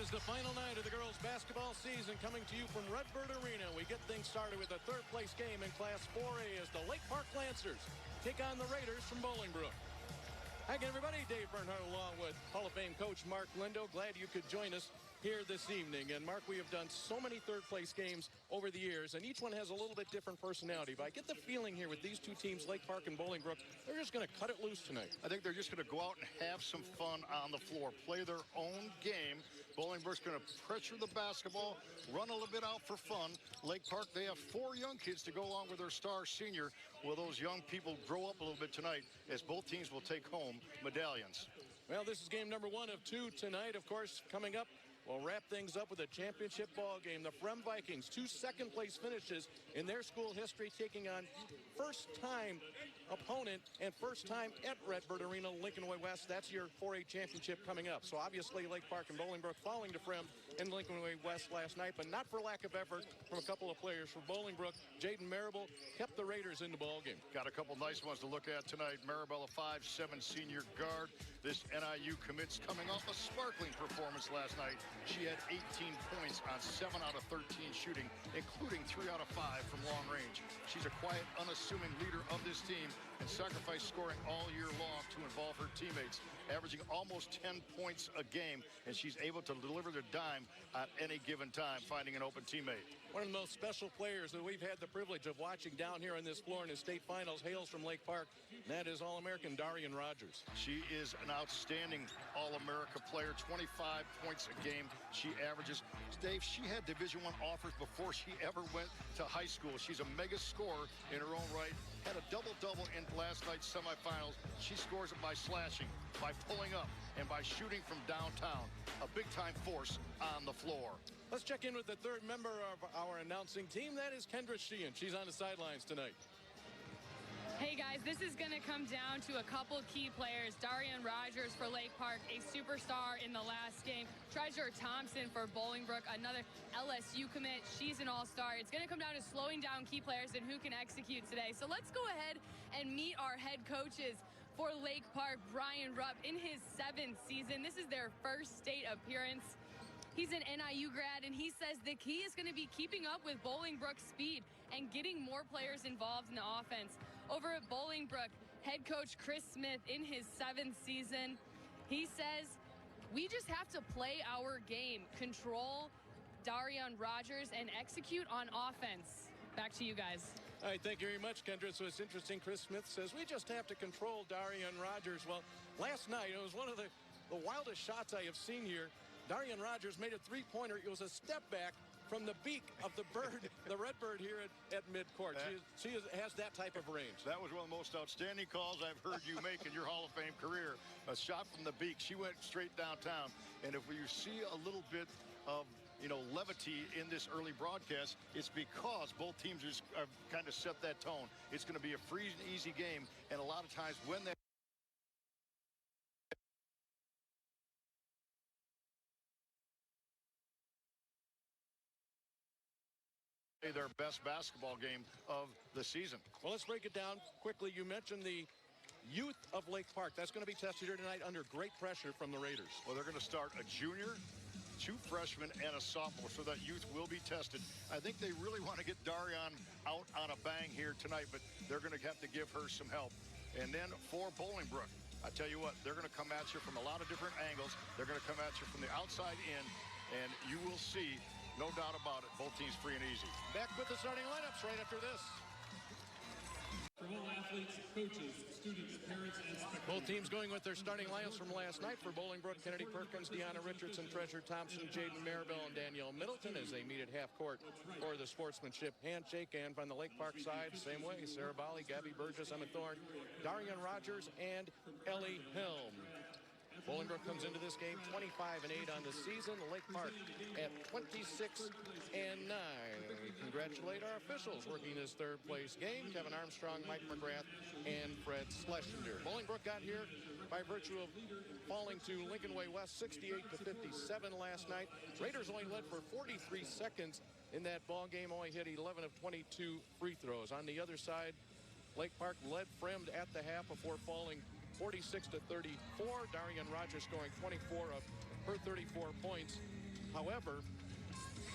is the final night of the girls' basketball season, coming to you from Redbird Arena. We get things started with a third-place game in Class 4A as the Lake Park Lancers take on the Raiders from Bolingbrook. Hi again, everybody. Dave Bernhardt along with Hall of Fame coach Mark Lindo. Glad you could join us here this evening. And Mark, we have done so many third-place games over the years, and each one has a little bit different personality. But I get the feeling here with these two teams, Lake Park and Bolingbrook, they're just going to cut it loose tonight. I think they're just going to go out and have some fun on the floor, play their own game. Bolingbrook's going to pressure the basketball, run a little bit out for fun. Lake Park, they have 4 young kids to go along with their star senior. Will those young people grow up a little bit tonight, as both teams will take home medallions? Well, this is game number 1 of 2 tonight. Of course, coming up, we'll wrap things up with a championship ball game. The Frem Vikings, 2 second-place finishes in their school history, taking on first-time opponent and first time at Redbird Arena, Lincoln Way West. That's your 4A championship coming up. So obviously Lake Park and Bolingbrook falling to Frem and Lincoln Way West last night, but not for lack of effort from a couple of players. For Bolingbrook, Jaden Marable kept the Raiders in the ball game. Got a couple nice ones to look at tonight. Marable, a 5'7" senior guard. This NIU commits coming off a sparkling performance last night. She had 18 points on 7 out of 13 shooting, including 3 out of 5 from long range. She's a quiet, unassuming leader of this team and sacrificed scoring all year long to involve her teammates, averaging almost 10 points a game, and she's able to deliver the dime at any given time, finding an open teammate. One of the most special players that we've had the privilege of watching down here on this floor in the state finals hails from Lake Park, and that is All-American Darian Rogers. She is an outstanding All-America player, 25 points a game she averages. Dave, she had Division I offers before she ever went to high school. She's a mega scorer in her own right. Had a double-double in last night's semifinals. She scores it by slashing, by pulling up, and by shooting from downtown. A big-time force on the floor. Let's check in with the third member of our announcing team. That is Kendra Sheehan. She's on the sidelines tonight. Hey guys, this is going to come down to a couple key players. Darian Rogers for Lake Park, a superstar in the last game. Treasure Thompson for Bolingbrook, another LSU commit. She's an all-star. It's going to come down to slowing down key players and who can execute today. So let's go ahead and meet our head coaches for Lake Park. Brian Rupp in his 7th season. This is their first state appearance. He's an NIU grad, and he says the key is going to be keeping up with Bolingbrook's speed and getting more players involved in the offense. Over at Bolingbrook, head coach Chris Smith in his 7th season, he says, we just have to play our game, control Darian Rogers, and execute on offense. Back to you guys. All right, thank you very much, Kendra. So it's interesting, Chris Smith says we just have to control Darian Rogers. Well, last night, it was one of the wildest shots I have seen here. Darian Rogers made a 3-pointer. It was a step back from the beak of the bird, the Redbird here at midcourt. She has that type of range. That was one of the most outstanding calls I've heard you make in your Hall of Fame career. A shot from the beak. She went straight downtown. And if you see a little bit of levity in this early broadcast, it's because both teams have kind of set that tone. It's going to be a free and easy game. And a lot of times when they their best basketball game of the season. Well, let's break it down quickly. You mentioned the youth of Lake Park. That's going to be tested here tonight under great pressure from the Raiders. Well, they're going to start a junior, 2 freshmen, and a sophomore, so that youth will be tested. I think they really want to get Darian out on a bang here tonight, but they're going to have to give her some help. And then for Bolingbrook, I tell you what, they're going to come at you from a lot of different angles. They're going to come at you from the outside in, and you will see, no doubt about it, both teams free and easy. Back with the starting lineups right after this. For all athletes, coaches, students, parents, and spectators. Both teams going with their starting lineups from last night. For Bolingbrook, Kennedy Perkins, Deanna Richardson, Treasure Thompson, Jaden Marable, and Danielle Middleton as they meet at half court for the sportsmanship handshake. And from the Lake Park side, same way, Sarah Bali, Gabby Burgess, Emma Thorne, Darian Rogers, and Ellie Helm. Bolingbrook comes into this game 25-8 on the season. Lake Park at 26-9. We congratulate our officials working this third-place game: Kevin Armstrong, Mike McGrath, and Fred Schlesinger. Bolingbrook got here by virtue of falling to Lincoln Way West 68-57 last night. Raiders only led for 43 seconds in that ball game, only hit 11 of 22 free throws. On the other side, Lake Park led Fremd at the half before falling 46-34. Darian Rogers scoring 24 of her 34 points. However,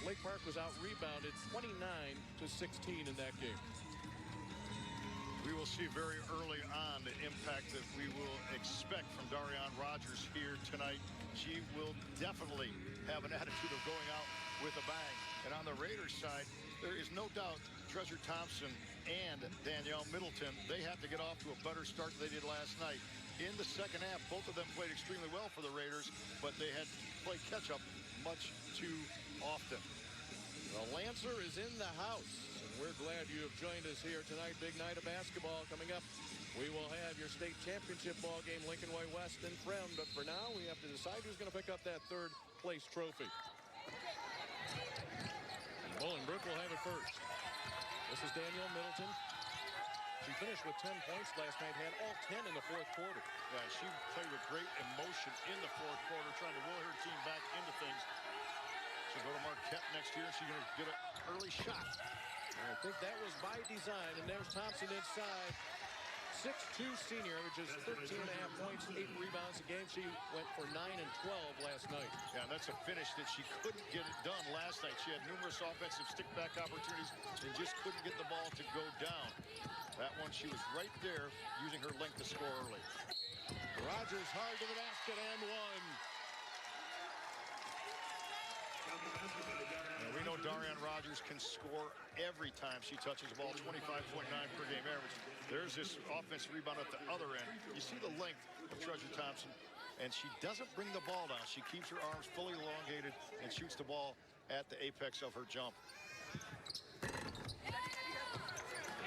Lake Park was out-rebounded 29-16 in that game. We will see very early on the impact that we will expect from Darian Rogers here tonight. She will definitely have an attitude of going out with a bang. And on the Raiders side, there is no doubt Treasure Thompson and Danielle Middleton, they have to get off to a better start than they did last night. In the second half, both of them played extremely well for the Raiders, but they had played catch-up much too often. The Lancer is in the house, and we're glad you have joined us here tonight. Big night of basketball coming up. We will have your state championship ball game, Lincoln Way West and Frem. But for now, we have to decide who's going to pick up that third-place trophy. And Bolingbrook will have it first. This is Danielle Middleton. She finished with 10 points last night, had all 10 in the fourth quarter. Yeah, she played with great emotion in the fourth quarter, trying to will her team back into things. She'll go to Marquette next year, and she's going to get an early shot. I think that was by design, and there's Thompson inside. 6'2" senior, averages 13.5 points, 8 rebounds a game. She went for 9 and 12 last night. Yeah, and that's a finish that she couldn't get it done last night. She had numerous offensive stick-back opportunities and just couldn't get the ball to go down. That one, she was right there using her length to score early. Rogers hard to the basket and one. And we know Darian Rogers can score every time she touches the ball, 25.9 per game average. There's this offensive rebound at the other end. You see the length of Treasure Thompson, and she doesn't bring the ball down. She keeps her arms fully elongated and shoots the ball at the apex of her jump.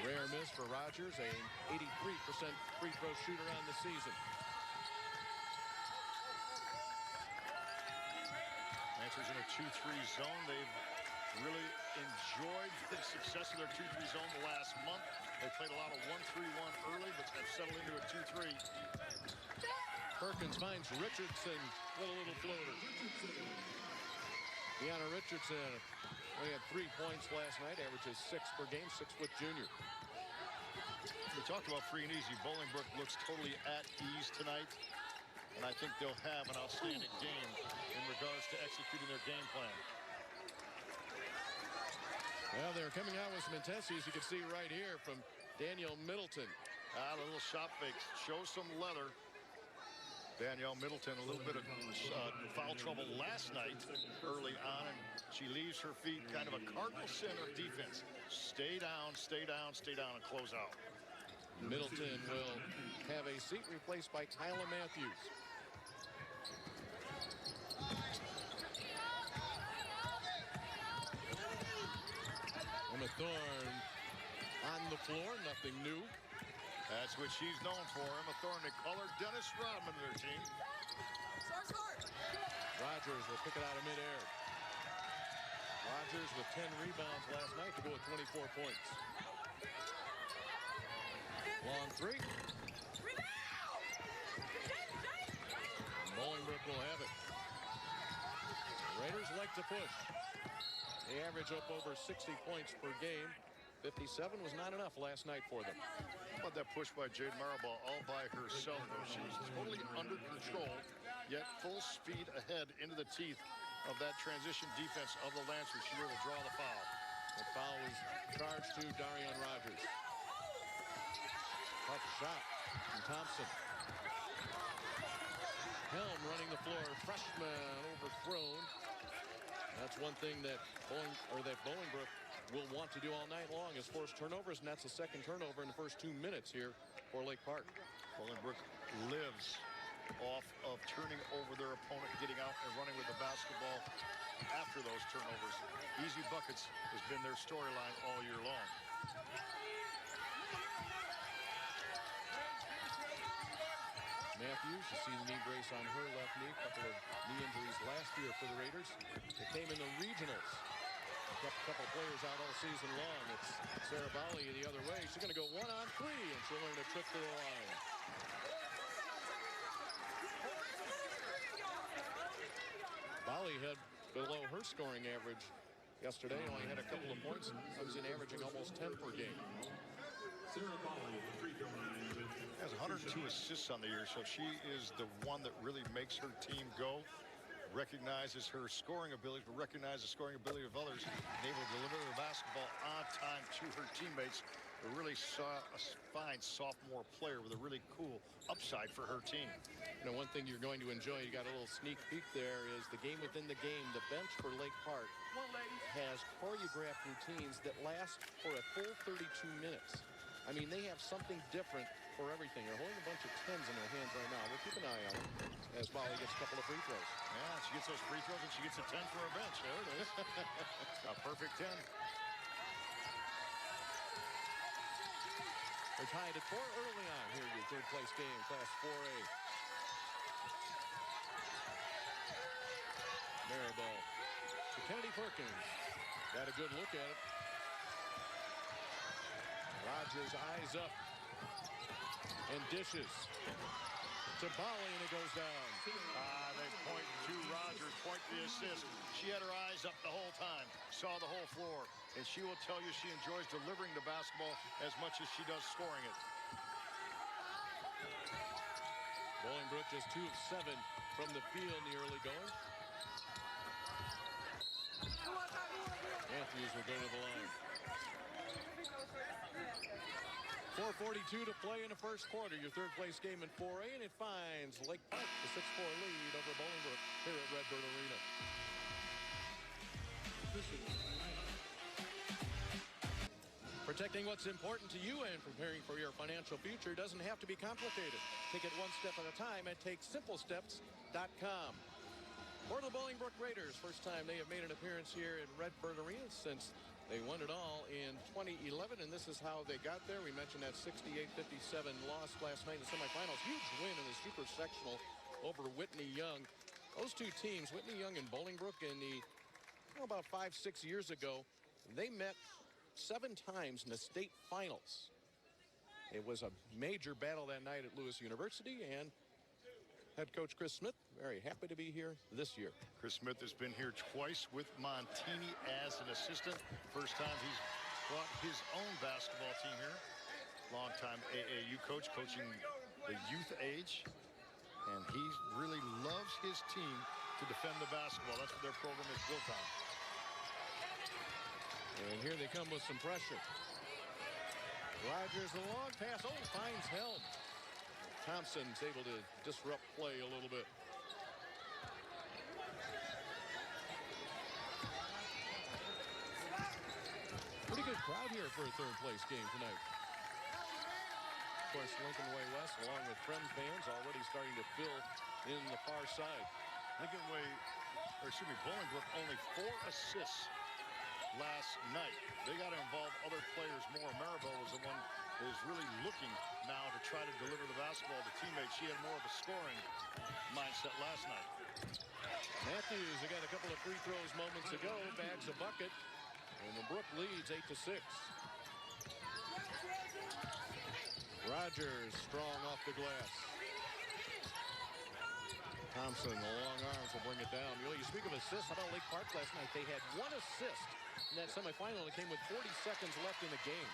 A rare miss for Rogers, an 83% free throw shooter on the season. Lancers in a 2-3 zone. They've really enjoyed the success of their 2-3 zone the last month. They played a lot of 1-3-1 early, but have settled into a 2-3. Perkins finds Richardson with a little floater. Deanna Richardson only had 3 points last night, averages 6 per game, 6-foot junior. We talked about free and easy. Bolingbrook looks totally at ease tonight, and I think they'll have an outstanding game in regards to executing their game plan. Well, they're coming out with some intensity, as you can see right here from Danielle Middleton. A little shot fake, shows some leather. Danielle Middleton, a little bit of foul trouble last night early on, and she leaves her feet, kind of a cardinal sin of defense. Stay down, stay down, stay down, and close out. Middleton will have a seat replaced by Kyla Matthews. Emma Thorne on the floor, nothing new. That's what she's known for. Emma Thorne, they call her Dennis Rodman to their team. Rogers will pick it out of midair. Rogers with 10 rebounds last night to go with 24 points. Long three. Bolingbrook will have it. Raiders like to push. They average up over 60 points per game. 57 was not enough last night for them. How about that push by Jade Marable all by herself, though? She was totally under control, yet full speed ahead into the teeth of that transition defense of the Lancers. She will draw the foul. The foul was charged to Darian Rogers. Tough shot from Thompson. Helm running the floor. Freshman overthrown. That's one thing that Bolingbrook will want to do all night long is force turnovers, and that's the second turnover in the first 2 minutes here for Lake Park. Bolingbrook lives off of turning over their opponent, getting out and running with the basketball after those turnovers. Easy buckets has been their storyline all year long. Matthews, you see the knee brace on her left knee. A couple of knee injuries last year for the Raiders. They came in the regionals. Kept a couple of players out all season long. It's Sarah Bali the other way. She's going to go 1-on-3, and she'll learn a trip to the line. Bali had below her scoring average yesterday. Only had a couple of points and comes in averaging almost 10 per game. Has 102 assists on the year, so she is the one that really makes her team go. recognizes her scoring ability, but recognizes the scoring ability of others, and able to deliver the basketball on time to her teammates. We really saw a fine sophomore player with a really cool upside for her team. You know, one thing you're going to enjoy, you got a little sneak peek there, is the game within the game. The bench for Lake Park has choreographed routines that last for a full 32 minutes. I mean, they have something different for everything. They're holding a bunch of 10s in their hands right now. We'll keep an eye on them as Molly gets a couple of free throws. Yeah, she gets those free throws and she gets a 10 for her bench. There it is. A perfect 10. They're tied at 4 early on. Here, your third place game, Class 4A. Maribel to Kennedy Perkins. Got a good look at it. Rogers eyes up and dishes to Bali, and it goes down. They point to Rogers, point the assist. She had her eyes up the whole time, saw the whole floor, and she will tell you she enjoys delivering the basketball as much as she does scoring it. Bolingbrook just 2 of 7 from the field in the early going. Matthews will go to the line. 4:42 to play in the first quarter. Your third place game in 4A, and it finds Lake Park the 6-4 lead over Bolingbrook here at Redbird Arena. Protecting what's important to you and preparing for your financial future doesn't have to be complicated. Take it one step at a time at TakeSimpleSteps.com. For the Bolingbrook Raiders, first time they have made an appearance here at Redbird Arena since they won it all in 2011, and this is how they got there. We mentioned that 68-57 loss last night in the semifinals. Huge win in the super sectional over Whitney Young. Those two teams, Whitney Young and Bolingbrook, in the about 5-6 years ago, they met 7 times in the state finals. It was a major battle that night at Lewis University, and head coach Chris Smith very happy to be here this year. Chris Smith has been here twice with Montini as an assistant. First time he's brought his own basketball team here. Longtime AAU coach, coaching the youth age. And he really loves his team to defend the basketball. That's what their program is built on. And here they come with some pressure. Rogers, a long pass. Oh, finds Helm. Thompson's able to disrupt play a little bit. Pretty good crowd here for a third place game tonight. Of course, Lincoln Way West, along with Friend fans, already starting to fill in the far side. Bolingbrook only 4 assists last night. They got to involve other players more. Maribel was the one who was really looking now to try to deliver the basketball to teammates. She had more of a scoring mindset last night. Matthews, they got a couple of free throws moments ago, bags a bucket, and the Brook leads 8-6. Rogers strong off the glass. Thompson, the long arms will bring it down. You speak of assists. How about Lake Park last night? They had 1 assist in that semifinal. It came with 40 seconds left in the game.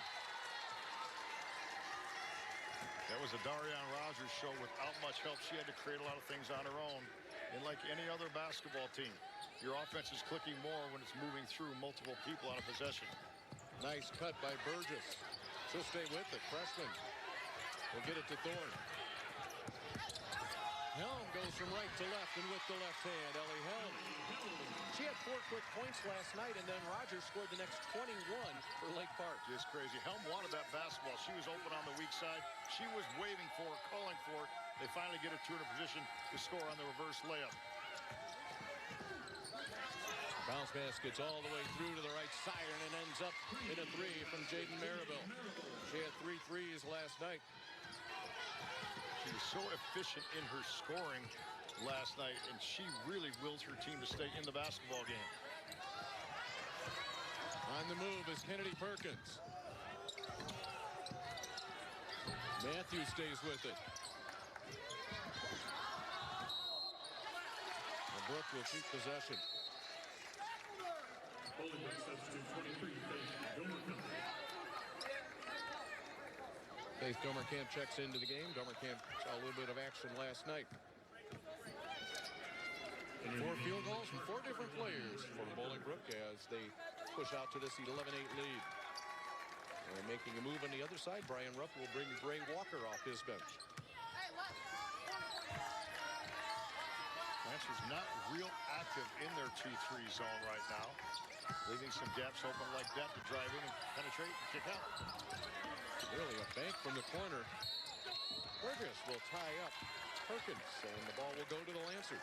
That was a Darian Rogers show without much help. She had to create a lot of things on her own. And like any other basketball team, your offense is clicking more when it's moving through multiple people on a possession. Nice cut by Burgess. She'll stay with it. Freshman will get it to Thorne. Helm goes from right to left, and with the left hand, Ellie Helm. She had 4 quick points last night, and then Rogers scored the next 21 for Lake Park. Just crazy. Helm wanted that basketball. She was open on the weak side. She was waving for it, calling for it. They finally get her to a position to score on the reverse layup. Bounce pass gets all the way through to the right side, and it ends up in a 3 from Jaden Maribel. She had 3 threes last night. She was so efficient in her scoring last night, and she really wills her team to stay in the basketball game. On the move is Kennedy Perkins. Matthews stays with it. And Brook will keep possession. Bolingbrook substitute 23, Faith Domerkamp checks into the game. Domerkamp saw a little bit of action last night. 4 field goals from 4 different players for Bolingbrook as they push out to this 11-8 lead. And making a move on the other side, Brian Rupp will bring Bray Walker off his bench. Lancers not real active in their 2-3 zone right now. Leaving some gaps open like that to drive in and penetrate and kick out. Really a bank from the corner. Burgess will tie up Perkins, and the ball will go to the Lancers.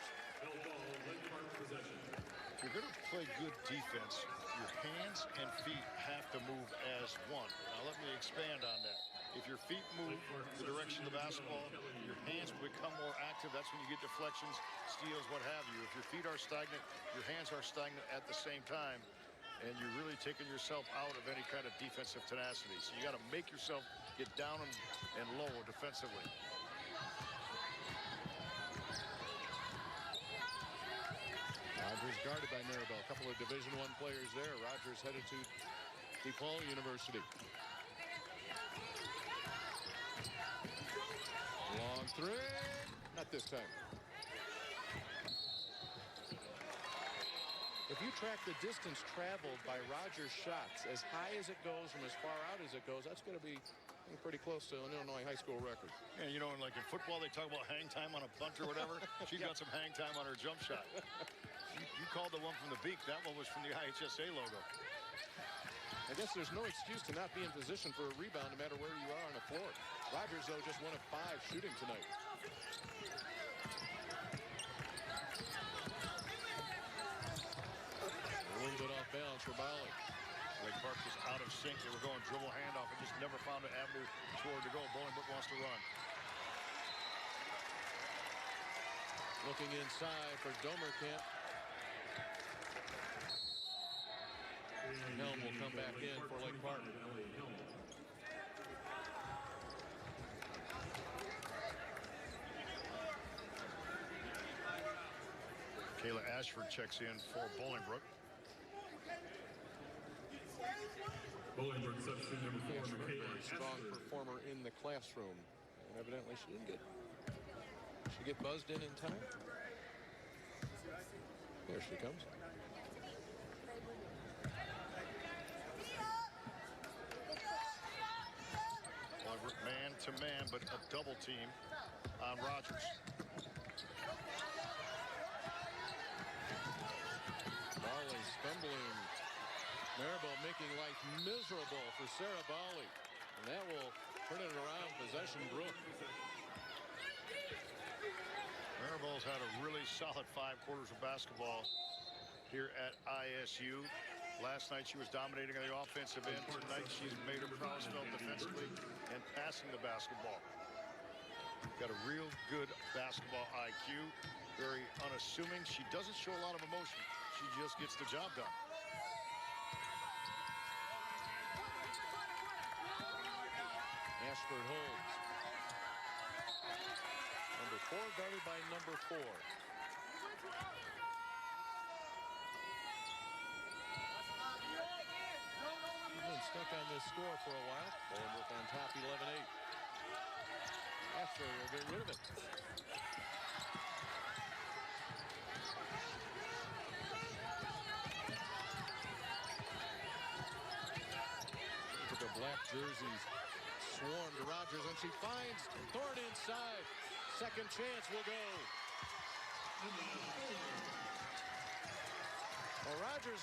If you're going to play good defense, your hands and feet have to move as one. Now let me expand on that. If your feet move the direction of the basketball, your hands will become more active. That's when you get deflections, steals, what have you. If your feet are stagnant, your hands are stagnant at the same time, and you're really taking yourself out of any kind of defensive tenacity. So you got to make yourself get down and low defensively. Rogers guarded by Maribel. A couple of Division I players there. Rogers headed to DePaul University. Long three. Not this time. If you track the distance traveled by Rogers' shots, as high as it goes from as far out as it goes, that's going to be pretty close to an Illinois high school record. And you know, like in football, they talk about hang time on a punt or whatever. She's got some hang time on her jump shot. You called the one from the beak. That one was from the IHSA logo. I guess there's no excuse to not be in position for a rebound no matter where you are on the floor. Rogers, though, just 1 of 5 shooting tonight. A little bit off balance for Bowley. Lake Park was out of sync. They were going dribble handoff and just never found an avenue toward to go. Bolingbrook wants to run. Looking inside for Domerkamp. Helm will come back in for Lake Park. Kayla Ashford checks in for Bolingbrook. Bolingbrook substitute number 4, Very Michaela strong Ashford. performer in the classroom. And evidently she didn't get buzzed in time. There she comes. Bolingbrook man-to-man, but a double team on Rogers. Bowley stumbling. Maribel making life miserable for Sarah Bowley. And that will turn it around. Possession Brook. Maribel's had a really solid 5 quarters of basketball here at ISU. Last night she was dominating on the offensive end. Tonight she's made her prowess felt defensively and passing the basketball. Got a real good basketball IQ. Very unassuming. She doesn't show a lot of emotion. She just gets the job done. Ashford holds. Number 4 guarded by number 4. Been stuck on this score for a while. Bolingbrook on top 11-8. Ashford will get rid of it. Look at the black jerseys swarm to Rogers, and she finds Thorne inside. Second chance will go. Well, Rogers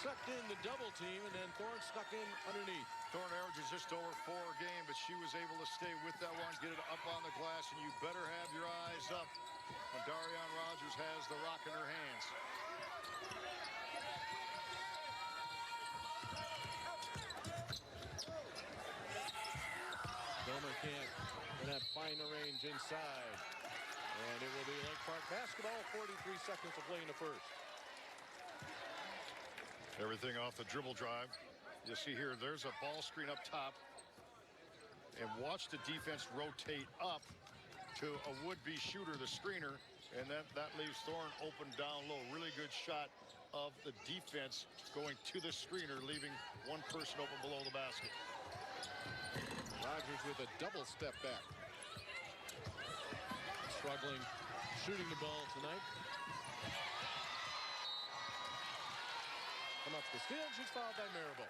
sucked in the double team, and then Thorne stuck in underneath. Thorne averages just over 4 a game, but she was able to stay with that one, get it up on the glass, and you better have your eyes up when Darian Rogers has the rock in her hands. Domerkamp in that finer range inside. And it will be Lake Park basketball. 43 seconds to play in the first. Everything off the dribble drive. You see here, there's a ball screen up top. And watch the defense rotate up to a would-be shooter, the screener. And that leaves Thorne open down low. Really good shot of the defense going to the screener, leaving one person open below the basket. Rogers with a double step back. Struggling shooting the ball tonight. up the steal. She's fouled by Maribel.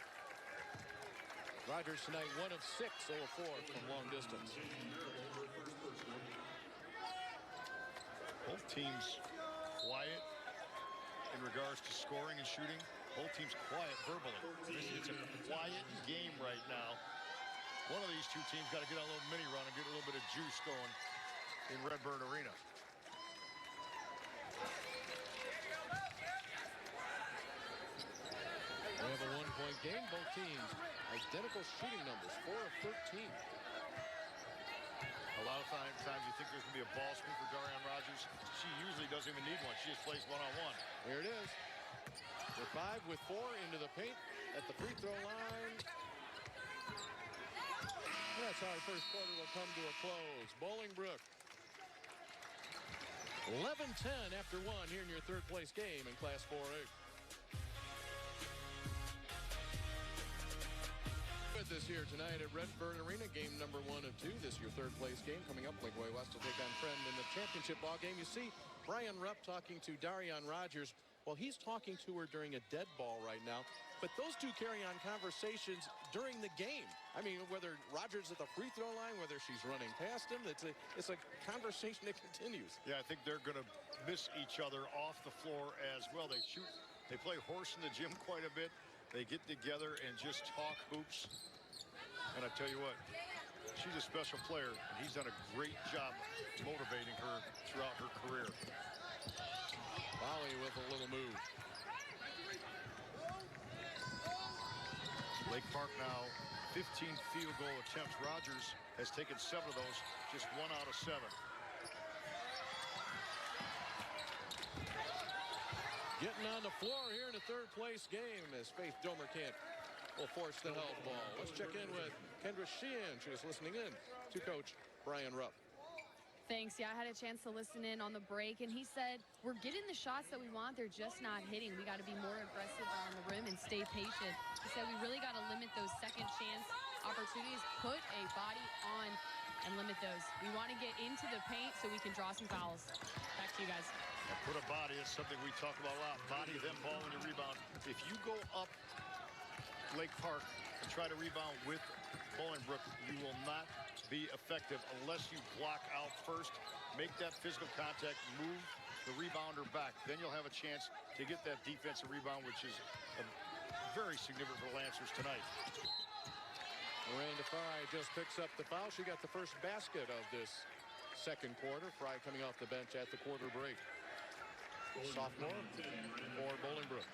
Rogers tonight 1 of 6, 0 of 4 from long distance. Both teams quiet in regards to scoring and shooting. Both teams quiet verbally. It's a quiet game right now. One of these two teams got to get on a little mini run and get a little bit of juice going in Redbird Arena. We have a one-point game. Both teams identical shooting numbers, 4 of 13. A lot of times you think there's going to be a ball screen for Darian Rogers. She usually doesn't even need one. She just plays one-on-one. Here it is. With 5 with 4 into the paint at the free throw line. And that's how our first quarter will come to a close. Bolingbrook 11-10 after 1 here in your third place game in Class 4A. With us here tonight at Redbird Arena, game number 1 of 2. This is your third place game. Coming up, Lakeway West will take on Friend in the championship ball game. You see Brian Rupp talking to Darian Rogers. Well, he's talking to her during a dead ball right now. But those two carry on conversations during the game. I mean, whether Rogers at the free throw line, whether she's running past him, it's a conversation that continues. Yeah, I think they're going to miss each other off the floor as well. They play horse in the gym quite a bit. They get together and just talk hoops. And I tell you what, she's a special player, and he's done a great job motivating her throughout her career. Volley with a little move. Lake Park now 15 field goal attempts. Rogers has taken 7 of those, just 1 out of 7. Getting on the floor here in the third place game as Faith Domerkamp will force the help ball. Let's check in with Kendra Sheehan. She was listening in to Coach Brian Rupp. Thanks. Yeah, I had a chance to listen in on the break, and he said, we're getting the shots that we want. They're just not hitting. We got to be more aggressive on the rim and stay patient. He said we really got to limit those second chance opportunities, put a body on and limit those. We want to get into the paint so we can draw some fouls. Back to you guys. And put a body, it's something we talk about a lot. Body, then ball, and you rebound. If you go up Lake Park and try to rebound with Bolingbrook, you will not be effective unless you block out first, make that physical contact, move the rebounder back. Then you'll have a chance to get that defensive rebound, which is very significant for the Lancers tonight. Miranda Fry just picks up the foul. She got the first basket of this second quarter. Fry coming off the bench at the quarter break. Sophomore for Bolingbrook.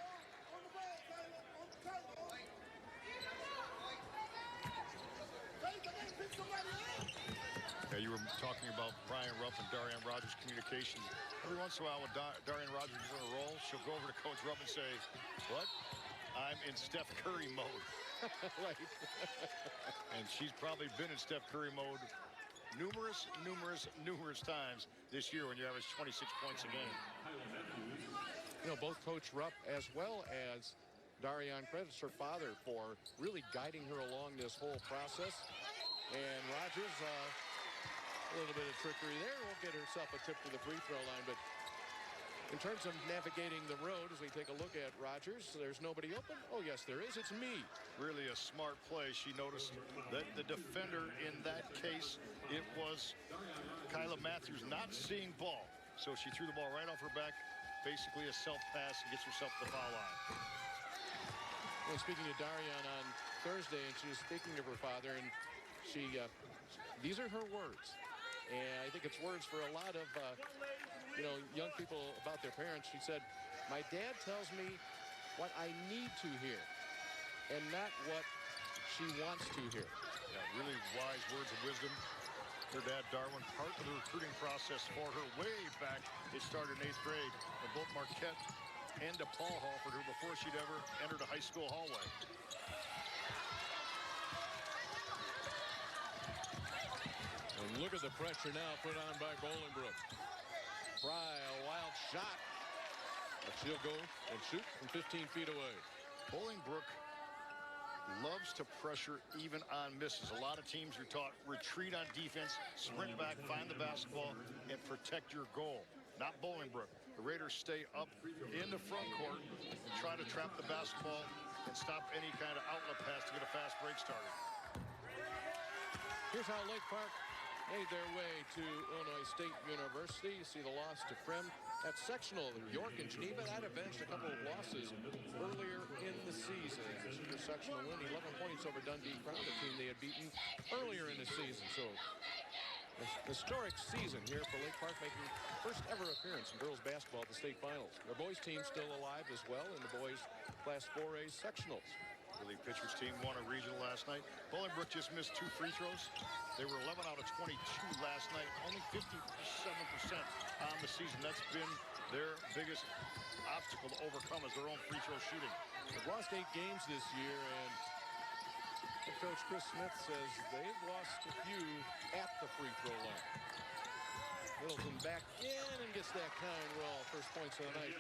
Yeah, you were talking about Brian Rupp and Darian Rogers' communication. Every once in a while when Darian Rogers is on a roll, she'll go over to Coach Rupp and say, what? I'm in Steph Curry mode. Right. And she's probably been in Steph Curry mode numerous times this year when you average 26 points a game. You know, both Coach Rupp as well as Darian credits her father for really guiding her along this whole process. And Rogers, a little bit of trickery there, won't get herself a trip to the free throw line. But in terms of navigating the road, as we take a look at Rogers, there's nobody open. Oh, yes, there is. It's me. Really a smart play. She noticed that the defender in that case, it was Kyla Matthews not seeing ball. So she threw the ball right off her back, basically a self-pass, and gets herself to the foul line. Well, speaking to Darian on Thursday, and she was speaking of her father, and these are her words. And I think it's words for a lot of, young people about their parents. She said, my dad tells me what I need to hear and not what she wants to hear. Yeah, really wise words of wisdom. Her dad, Darwin, part of the recruiting process for her way back. It started in 8th grade. And both Marquette and DePaul offered her before she'd ever entered a high school hallway. And look at the pressure now put on by Bolingbrook. Fry, a wild shot. But she'll go and shoot from 15 feet away. Bolingbrook loves to pressure even on misses. A lot of teams are taught retreat on defense, sprint back, find the basketball, and protect your goal. Not Bolingbrook. The Raiders stay up in the front court and try to to trap the basketball and stop any kind of outlet pass to get a fast break started. Here's how Lake Park made their way to Illinois State University. You see the loss to Frem. That sectional, York and Geneva, that avenged a couple of losses earlier in the season. Super sectional win, 11 points over Dundee Crown, the team they had beaten earlier in the season. So a historic season here for Lake Park, making first ever appearance in girls basketball at the state finals. Their boys team still alive as well in the boys Class 4A sectionals. The pitchers team won a regional last night. Bolingbrook just missed 2 free throws. They were 11 out of 22 last night. Only 57% on the season. That's been their biggest obstacle to overcome, is their own free throw shooting. They've lost 8 games this year, and head coach Chris Smith says they've lost a few at the free throw line. Middleton back in and gets that kind roll. First points of the night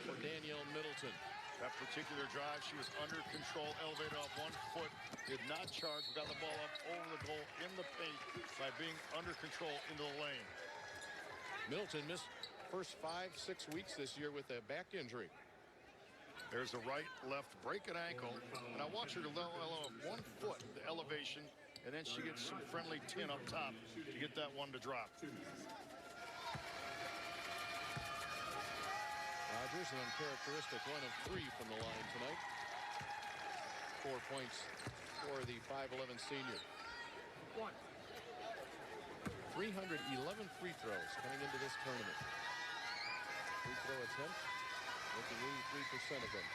for Danielle Middleton. That particular drive, she was under control, elevated off 1 foot, did not charge, got the ball up over the goal in the paint by being under control into the lane. Middleton missed first 5-6 weeks this year with a back injury. There's the right, left, break an ankle, and I watch her to low 1 foot, the elevation, and then she gets some friendly tin up top to get that one to drop. Rogers, an uncharacteristic 1 of 3 from the line tonight. 4 points for the 5'11 senior. 311 free throws coming into this tournament. Free throw attempt, making 83% of them.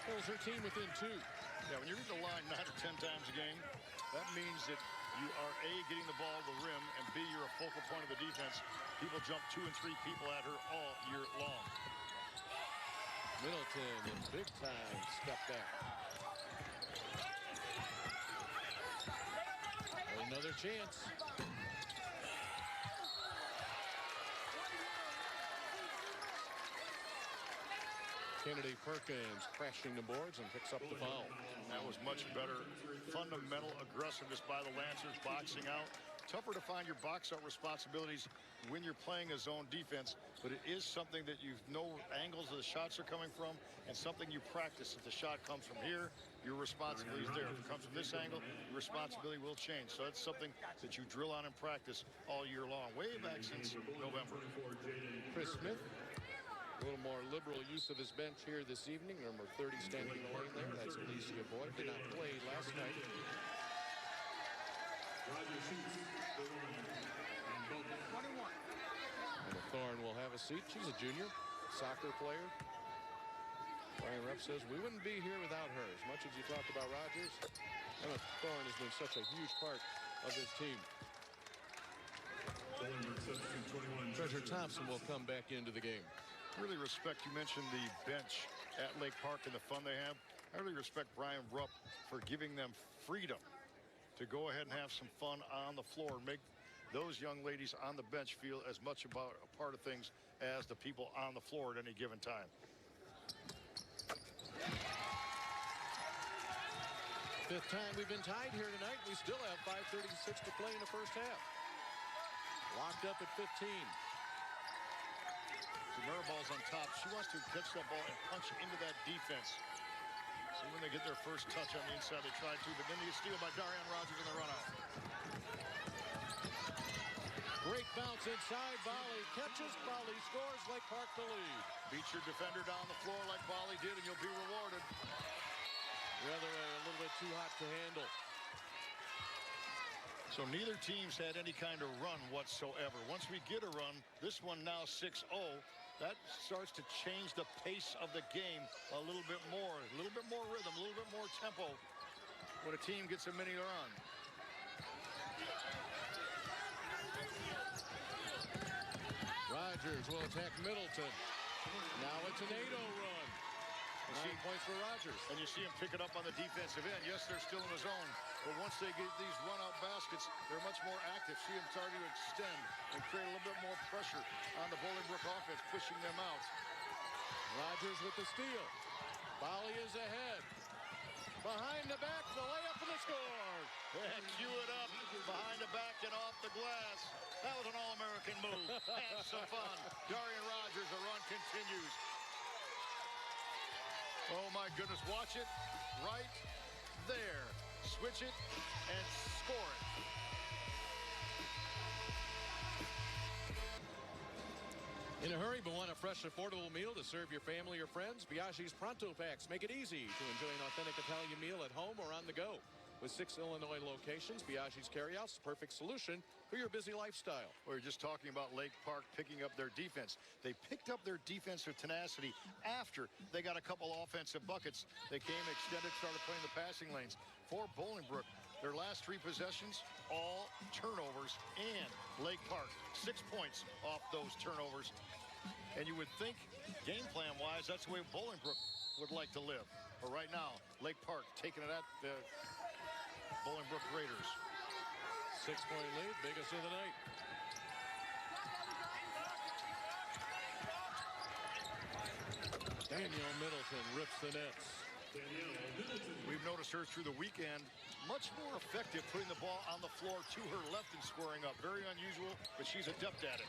Pulls her team within 2. Yeah, when you're at the line 9 or 10 times a game, that means that you are A, getting the ball to the rim, and B, you're a focal point of the defense. People jump 2 and 3 people at her all year long. Middleton in big time step back. Another chance. Kennedy Perkins crashing the boards and picks up the foul. That was much better. Fundamental aggressiveness by the Lancers, boxing out. Tougher to find your box out responsibilities when you're playing a zone defense, but it is something that you know angles of the shots are coming from, and something you practice. If the shot comes from here, your responsibility is there. If it comes from this angle, your responsibility will change. So that's something that you drill on and practice all year long, way back since November. Chris Smith, a little more liberal use of his bench here this evening. Number 30 standing in the lane there. That's Alicia Boyd. Did not play last night. Emma Thorne will have a seat. She's a junior soccer player. Brian Rupp says we wouldn't be here without her. As much as you talk about Rogers, Emma Thorne has been such a huge part of this team. Treasure Thompson will come back into the game. Really respect, you mentioned the bench at Lake Park and the fun they have. I really respect Brian Rupp for giving them freedom to go ahead and have some fun on the floor and make those young ladies on the bench feel as much about a part of things as the people on the floor at any given time. Fifth time we've been tied here tonight. We still have 5:36 to play in the first half. Locked up at 15. Maribel's on top. She wants to catch that ball and punch into that defense. So when they get their first touch on the inside, they try to, but then they get steal by Darian Rogers in the run out. Great bounce inside. Volley catches. Volley scores. Lake Park the lead. Beat your defender down the floor like Volley did, and you'll be rewarded. The other way, a little bit too hot to handle. So neither team's had any kind of run whatsoever. Once we get a run, this one now 6-0. That starts to change the pace of the game a little bit more rhythm, a little bit more tempo when a team gets a mini run. Rogers will attack Middleton. Now a tornado run. 9 points for Rogers. And you see him pick it up on the defensive end. Yes, they're still in the zone, but once they get these run-out baskets, they're much more active. See him starting to extend and create a little bit more pressure on the Bolingbrook offense, pushing them out. Rogers with the steal. Volley is ahead. Behind the back, the layup and the score. And cue it up behind the back and off the glass. That was an all-American move. Have some fun. Darian Rogers, a run continues. Oh my goodness, watch it right there. Switch it and score it. In a hurry, but want a fresh, affordable meal to serve your family or friends? Biaggi's Pronto Packs make it easy to enjoy an authentic Italian meal at home or on the go. With 6 Illinois locations, Biaggi's Carryout's the perfect solution for your busy lifestyle. We were just talking about Lake Park picking up their defense. They picked up their defensive tenacity after they got a couple offensive buckets. They came extended, started playing the passing lanes. For Bolingbrook, their last 3 possessions, all turnovers, and Lake Park, 6 points off those turnovers. And you would think, game plan-wise, that's the way Bolingbrook would like to live. But right now, Lake Park taking it at the Bolingbrook Raiders. 6-point lead, biggest of the night. Danielle Middleton rips the nets. We've noticed her through the weekend much more effective putting the ball on the floor to her left and scoring up. Very unusual, but she's adept at it.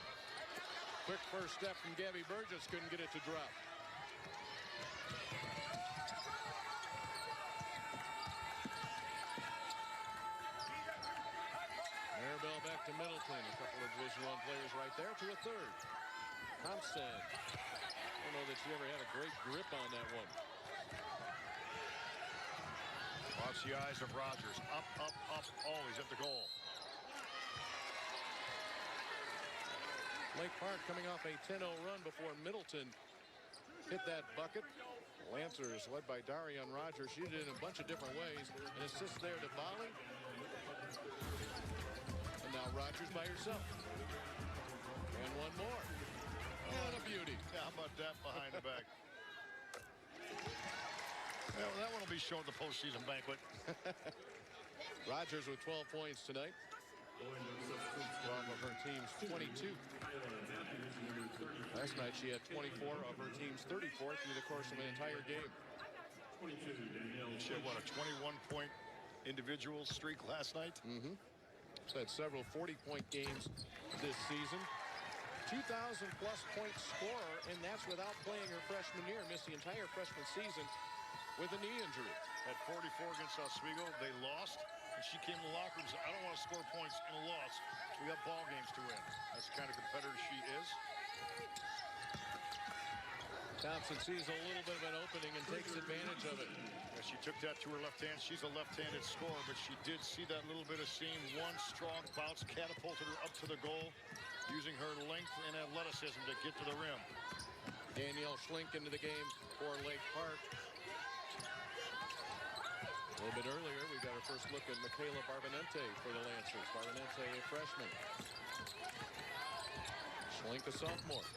Quick first step from Gabby Burgess, couldn't get it to drop. Maribel back to Middleton. A couple of Division I players right there to a third. Thompson. I don't know that she ever had a great grip on that one. Watch the eyes of Rogers. Up, up, up, always at the goal. Lake Park coming off a 10-0 run before Middleton hit that bucket. Lancers led by Darian Rogers. She did it in a bunch of different ways. An assist there to Bali. And now Rogers by herself. And one more. And a beauty. Yeah, how about that behind the back? Yeah, well, that one will be shown at the postseason banquet. Rogers with 12 points tonight. 12 of her team's 22. Last night she had 24 of her team's 34 through the course of an entire game. She had, what, a 21-point individual streak last night? Mm-hmm. She's had several 40-point games this season. 2,000-plus point scorer, and that's without playing her freshman year. Missed the entire freshman season with a knee injury. At 44 against Oswego, they lost. And she came to the locker room and said, I don't want to score points in a loss. We got ball games to win. That's the kind of competitor she is. Thompson sees a little bit of an opening and takes advantage of it. Yeah, she took that to her left hand. She's a left-handed scorer, but she did see that little bit of seam. One strong bounce catapulted her up to the goal, using her length and athleticism to get to the rim. Danielle Schlink into the game for Lake Park. A little bit earlier, we got our first look at Michaela Barbonente for the Lancers. Barbonente, a freshman. Schlink, a sophomore.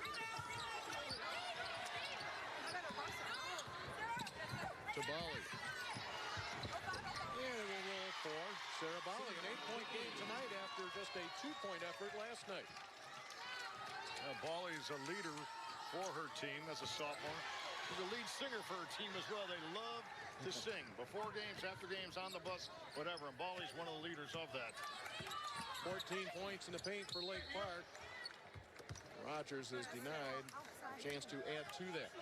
To Bali. And we'll roll for Sarah Bali. An 8-point game tonight after just a 2-point effort last night. Bali is a leader for her team as a sophomore. She's a lead singer for her team as well. They love to sing before games, after games, on the bus, whatever. And Bali's one of the leaders of that. 14 points in the paint for Lake Park. Rogers is denied a chance to add to that.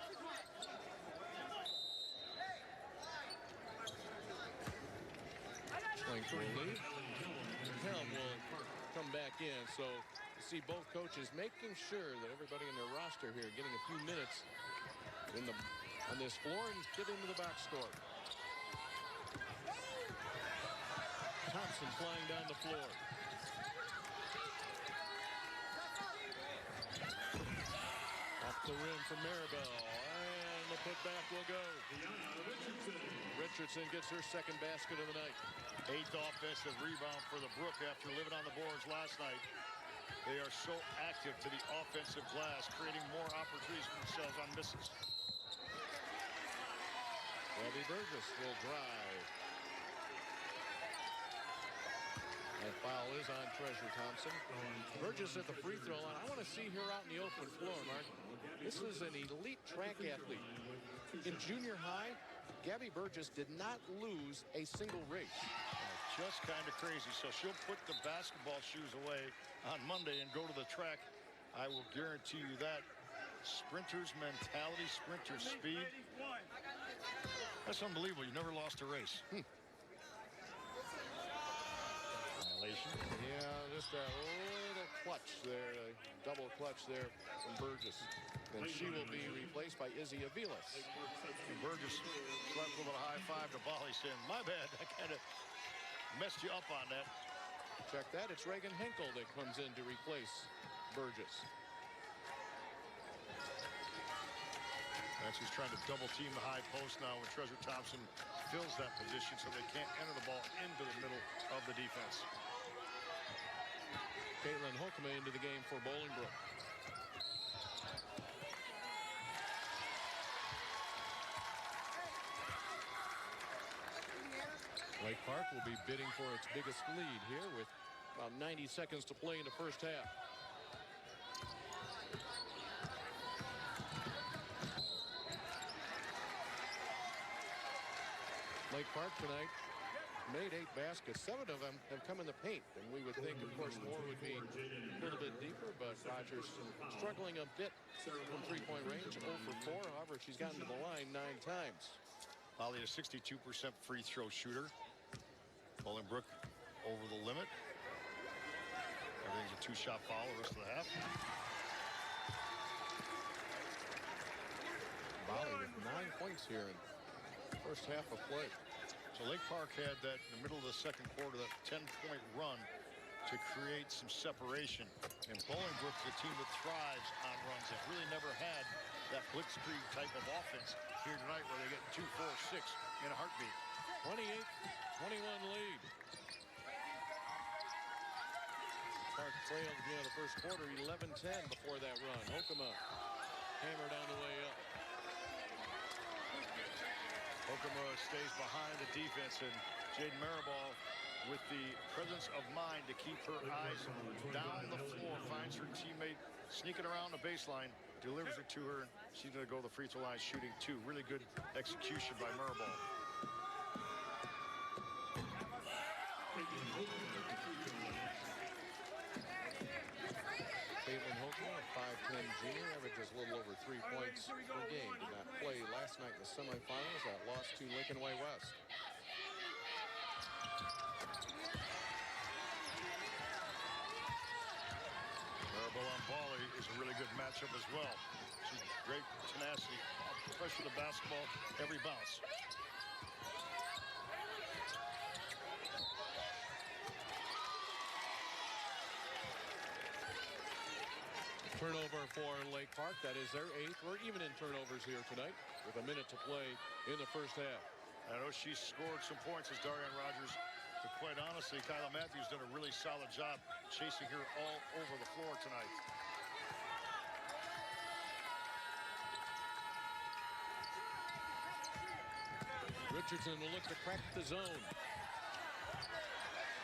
Schlink will leave. Helm will come back in. So you see both coaches making sure that everybody in their roster here getting a few minutes on this floor and get into the box score. Thompson flying down the floor. Off the rim from Maribel. And the putback will go. Richardson gets her second basket of the night. 8th offensive rebound for the Brook after living on the boards last night. They are so active to the offensive glass, creating more opportunities for themselves on misses. Gabby Burgess will drive. That foul is on Treasure Thompson. Burgess at the free throw line. I want to see her out in the open floor, Mark. This is an elite track athlete. In junior high, Gabby Burgess did not lose a single race. Just kind of crazy. So she'll put the basketball shoes away on Monday and go to the track. I will guarantee you that. Sprinter's mentality, sprinter speed. That's unbelievable. You never lost a race. Violation. Yeah, just a little clutch there, a double clutch there from Burgess. And she will be replaced by Izzy Aviles. And Burgess slapped a little high five to Bali saying, my bad, I kind of messed you up on that. Check that, it's Reagan Henkel that comes in to replace Burgess. She's trying to double team the high post now when Treasure Thompson fills that position so they can't enter the ball into the middle of the defense. Caitlin Holcomb into the game for Bolingbrook. Lake Park will be bidding for its biggest lead here with about 90 seconds to play in the first half. Lake Park tonight made 8 baskets. 7 of them have come in the paint, and we would think, of course, more would be a little bit deeper, but Rogers struggling a bit from three-point range, 0 for 4. However, she's gotten to the line 9 times. Holly, a 62% free throw shooter. Bolingbrook over the limit. Everything's a 2-shot foul the rest of the half. Bali with 9 points here in the first half of play. So Lake Park had that in the middle of the second quarter, that 10-point run to create some separation. And Bolingbrook is a team that thrives on runs. Has really never had that blitzkrieg type of offense here tonight where they get 2, 4, 6 in a heartbeat. 28-21 lead. Park trailed at the end of the first quarter, 11-10 before that run. Holcomb hammered on the way up. Holcomb stays behind the defense, and Jaden Maribal with the presence of mind to keep her eyes down the floor, finds her teammate sneaking around the baseline, delivers it to her. She's going to go to the free throw line shooting 2. Really good execution by Maribal. Caitlin Holcomb, a 5'10 junior, averages a little over 3 points per game. Did not play last night in the semifinals. That loss to Lincoln Way West. Maribal on Bali is a really good matchup as well. She's great tenacity, pressure the basketball, every bounce. Turnover for Lake Park. That is their 8th. We're even in turnovers here tonight with a minute to play in the first half. I know she scored some points as Darian Rogers, but quite honestly, Kyla Matthews done a really solid job chasing her all over the floor tonight. Richardson will look to crack the zone.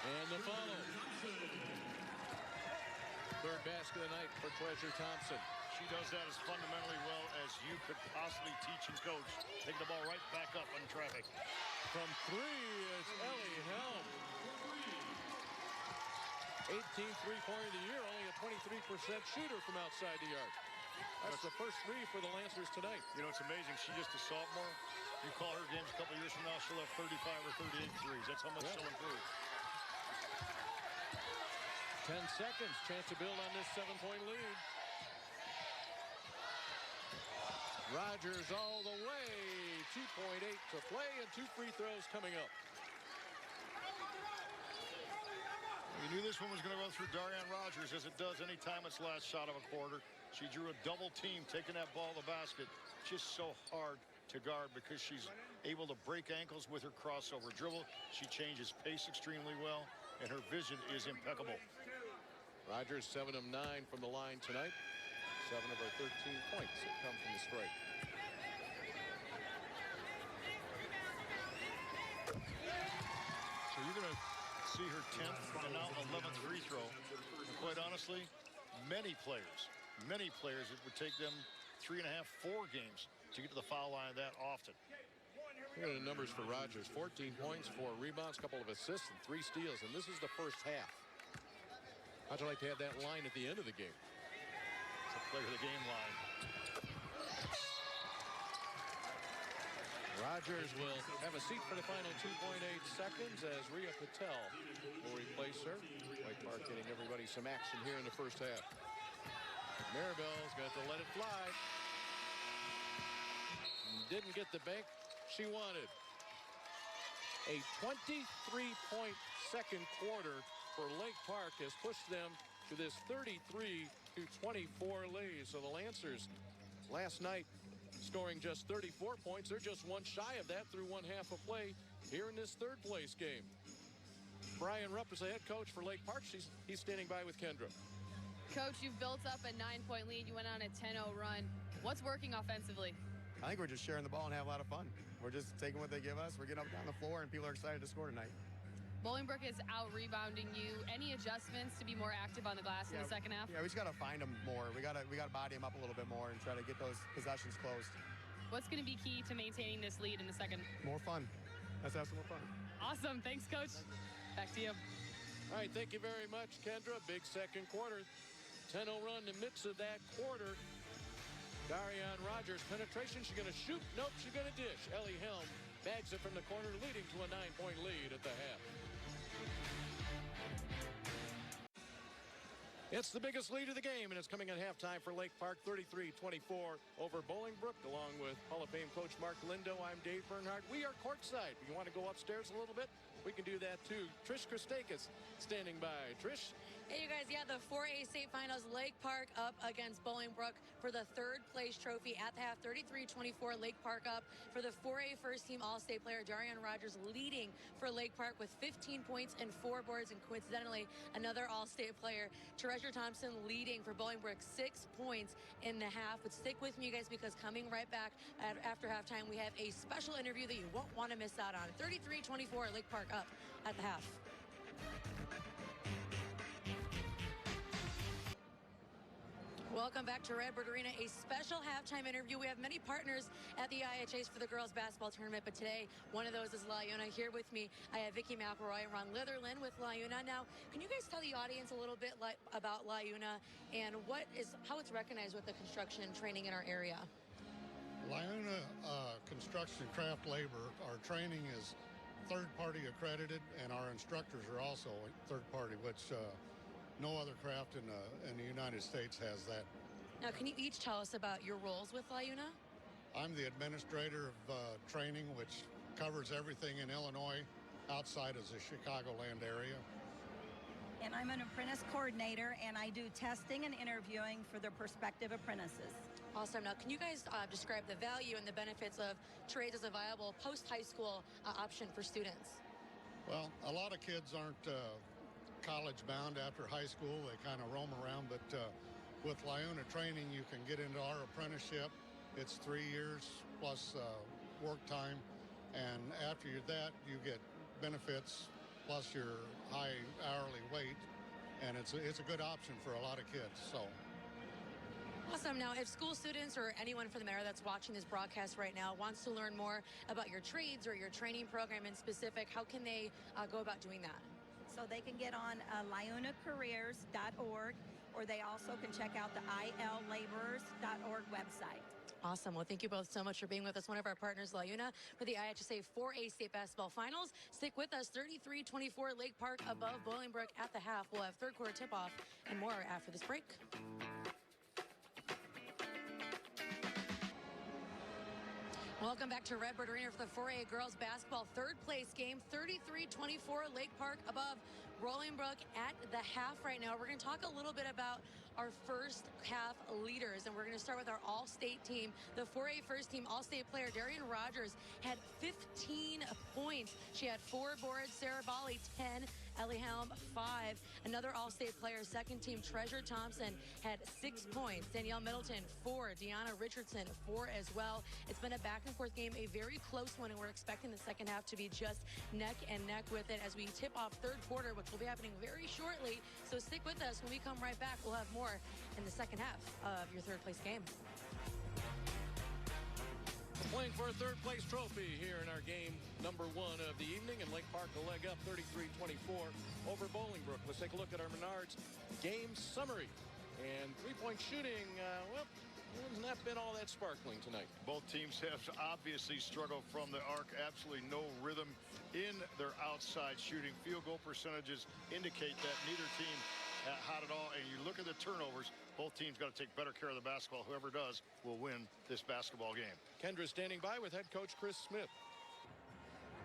And the follow. Third basket of the night for Treasure Thompson. She does that as fundamentally well as you could possibly teach and coach. Taking the ball right back up in traffic. From 3 is Ellie Helm. 18th three-pointer of the year, only a 23% shooter from outside the arc. That's the first 3 for the Lancers tonight. You know, it's amazing. She's just a sophomore. You call her games a couple years from now, she'll have 35 or 38 threes. That's how much she'll improve. 10 seconds, chance to build on this 7-point lead. Rogers all the way, 2.8 to play and 2 free throws coming up. You knew this one was going to run through Darian Rogers as it does anytime it's last shot of a quarter. She drew a double team, taking that ball to the basket. Just so hard to guard because she's able to break ankles with her crossover dribble. She changes pace extremely well, and her vision is impeccable. Rogers 7 of 9 from the line tonight. 7 of her 13 points have come from the strike. So you're going to see her 10th and now 11th free throw. And quite honestly, many players, it would take them 3.5, 4 games to get to the foul line that often. Look at the numbers for Rogers. 14 points, 4 rebounds, a couple of assists, and 3 steals. And this is the first half. How'd you like to have that line at the end of the game? It's a player of the game line. Rogers will have a seat for the final 2.8 seconds as Rhea Patel will replace her. Lake Park getting everybody some action here in the first half. Maribel's got to let it fly. Didn't get the bank she wanted. A 23-point second quarter for Lake Park has pushed them to this 33-24 lead. So the Lancers last night scoring just 34 points. They're just one shy of that through one half of play here in this third place game. Brian Rupp is the head coach for Lake Park. He's standing by with Kendra. Coach, you've built up a 9-point lead. You went on a 10-0 run. What's working offensively? I think we're just sharing the ball and have a lot of fun. We're just taking what they give us. We're getting up and down the floor, and people are excited to score tonight. Bolingbrook is out-rebounding you. Any adjustments to be more active on the glass in the second half? Yeah, we just got to find them more. We got to body them up a little bit more and try to get those possessions closed. What's going to be key to maintaining this lead in the second? More fun. Let's have some more fun. Awesome. Thanks, Coach. Back to you. All right, thank you very much, Kendra. Big second quarter. 10-0 run in the midst of that quarter. Darian Rogers, penetration. She's going to shoot. Nope, she's going to dish. Ellie Helm bags it from the corner, leading to a 9-point lead at the half. It's the biggest lead of the game, and it's coming at halftime for Lake Park, 33-24 over Bolingbrook. Along with Hall of Fame coach Mark Lindo, I'm Dave Bernhardt. We are courtside. If you want to go upstairs a little bit, we can do that too. Trish Christakis standing by. Trish? Hey, you guys, the 4A state finals, Lake Park up against Bolingbrook for the third place trophy at the half, 33-24, Lake Park up for the 4A first team all-state player, Darian Rogers, leading for Lake Park with 15 points and 4 boards, and coincidentally, another all-state player, Treasure Thompson, leading for Bolingbrook, 6 points in the half. But stick with me, you guys, because coming right back after halftime, we have a special interview that you won't want to miss out on. 33-24, Lake Park up at the half. Welcome back to Redbird Arena, a special halftime interview. We have many partners at the IHAs for the girls basketball tournament, but today one of those is LaUna. Here with me, I have Vicki McElroy and Ron Litherland with LaUna. Now, can you guys tell the audience a little bit about LaUna and how it's recognized with the construction and training in our area? LaUna construction craft labor, our training is third-party accredited, and our instructors are also third-party, which no other craft in the United States has that. Now, can you each tell us about your roles with LaUna? I'm the administrator of training, which covers everything in Illinois outside of the Chicagoland area. And I'm an apprentice coordinator, and I do testing and interviewing for the prospective apprentices. Awesome. Now, can you guys describe the value and the benefits of trades as a viable post-high school option for students? Well, a lot of kids aren't college bound after high school. They kind of roam around, but with LaUna training, you can get into our apprenticeship. It's 3 years plus work time, and after that, you get benefits plus your high hourly wage, and it's a good option for a lot of kids. So. Awesome. Now, if school students or anyone for the matter that's watching this broadcast right now wants to learn more about your trades or your training program in specific, how can they go about doing that? So they can get on LaUnaCareers.org, or they also can check out the ILLaborers.org website. Awesome. Well, thank you both so much for being with us. One of our partners, LaUna, for the IHSA 4A state basketball finals. Stick with us. 33-24, Lake Park above Bolingbrook at the half. We'll have third quarter tip-off and more after this break. Welcome back to Redbird Arena for the 4A girls basketball third place game. 33-24, Lake Park above Bolingbrook at the half right now. We're going to talk a little bit about our first half leaders, and we're going to start with our all-state team. The 4A first team all-state player, Darian Rogers, had 15 points. She had 4 boards. Sarah Bali, 10. Ellie Helm, 5. Another all-state player, second team, Treasure Thompson, had 6 points. Danielle Middleton, 4. Deanna Richardson, 4 as well. It's been a back-and-forth game, a very close one, and we're expecting the second half to be just neck and neck with it as we tip off third quarter, which will be happening very shortly. So stick with us. When we come right back, we'll have more in the second half of your third place game. Playing for a third place trophy here in our game number 1 of the evening, and Lake Park a leg up 33-24 over Bolingbrook. Let's take a look at our Menards game summary. And three-point shooting, well, It's not been all that sparkling tonight. Both teams have obviously struggled from the arc. Absolutely no rhythm in their outside shooting. Field goal percentages indicate that neither team hot at all. And you look at the turnovers, both teams got to take better care of the basketball. Whoever does will win this basketball game. Kendra standing by with head coach Chris Smith.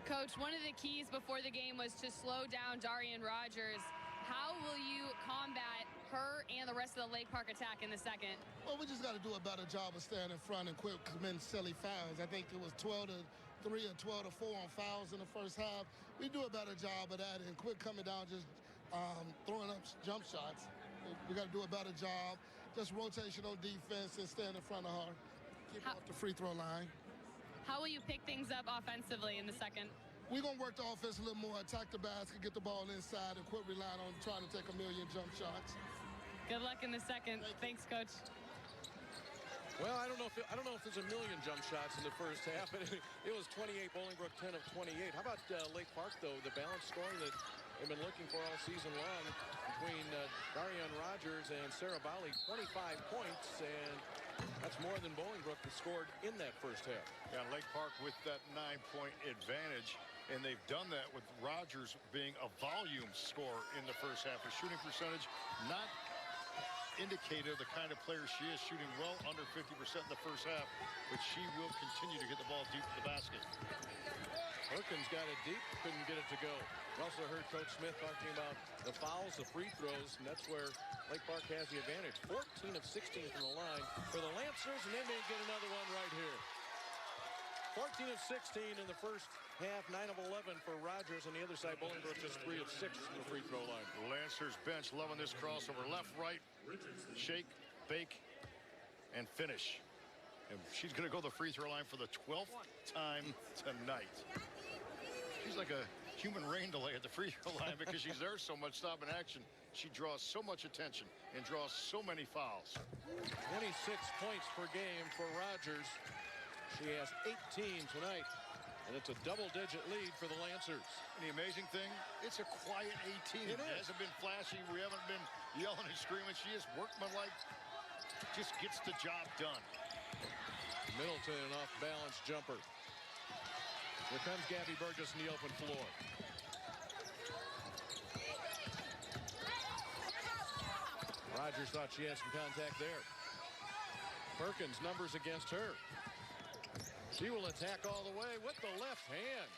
Coach, one of the keys before the game was to slow down Darian Rogers. How will you combat her and the rest of the Lake Park attack in the second? Well, we just got to do a better job of staying in front and quit committing silly fouls. I think it was 12 to 3 or 12 to 4 on fouls in the first half. We do a better job of that and quit coming down just throwing up jump shots. We got to do a better job. Just rotational defense and staying in front of her. Keep her off the free throw line. How will you pick things up offensively in the second? We're going to work the offense a little more, attack the basket, get the ball inside, and quit relying on trying to take a million jump shots. Good luck in the second. Thanks, Coach. Well, I don't know if there's a million jump shots in the first half. It was 28, Bolingbrook 10 of 28. How about Lake Park, though? The balanced scoring that they've been looking for all season long between Darian Rogers and Sarah Bali, 25 points, and that's more than Bolingbrook has scored in that first half. Yeah, Lake Park with that 9-point advantage. And they've done that with Rogers being a volume scorer in the first half. Her shooting percentage not indicative of the kind of player she is, shooting well under 50% in the first half, but she will continue to get the ball deep to the basket. Perkins got it deep, couldn't get it to go. We also heard Coach Smith talking about the fouls, the free throws, and that's where Lake Park has the advantage. 14 of 16 from the line for the Lancers, and they may get another one right here. 14 of 16 in the first half, 9 of 11 for Rogers. On the other side, Bolingbrook just 3 of 6 from the free throw line. The Lancers bench loving this crossover. Left, right, shake, bake, and finish. And she's going to go to the free throw line for the 12th time tonight. She's like a human rain delay at the free throw line because she's there so much, stop in action. She draws so much attention and draws so many fouls. 26 points per game for Rogers. She has 18 tonight, and it's a double-digit lead for the Lancers. And the amazing thing, it's a quiet 18. It hasn't been flashy. We haven't been yelling and screaming. She is workmanlike, just gets the job done. Middleton, an off-balance jumper. Here comes Gabby Burgess in the open floor. Rogers thought she had some contact there. Perkins, numbers against her. She will attack all the way with the left hand.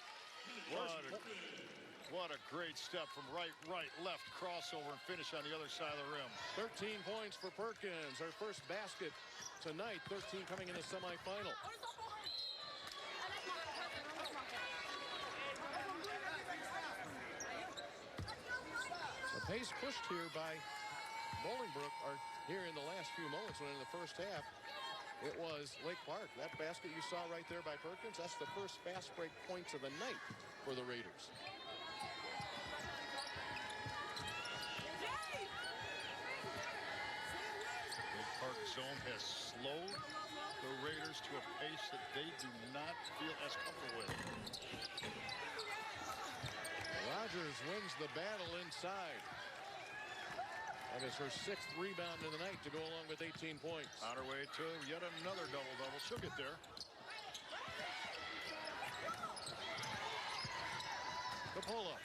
What a great step from right, left, crossover, and finish on the other side of the rim. 13 points for Perkins. Her first basket tonight, 13 coming in the semifinal. The pace pushed here by Bolingbrook are here in the last few moments when in the first half. It was Lake Park. That basket you saw right there by Perkins, that's the first fast break points of the night for the Raiders. Lake Park zone has slowed the Raiders to a pace that they do not feel as comfortable with. Rogers wins the battle inside. That is her 6th rebound in the night to go along with 18 points. On her way to yet another double-double. She'll get there. The pull-up.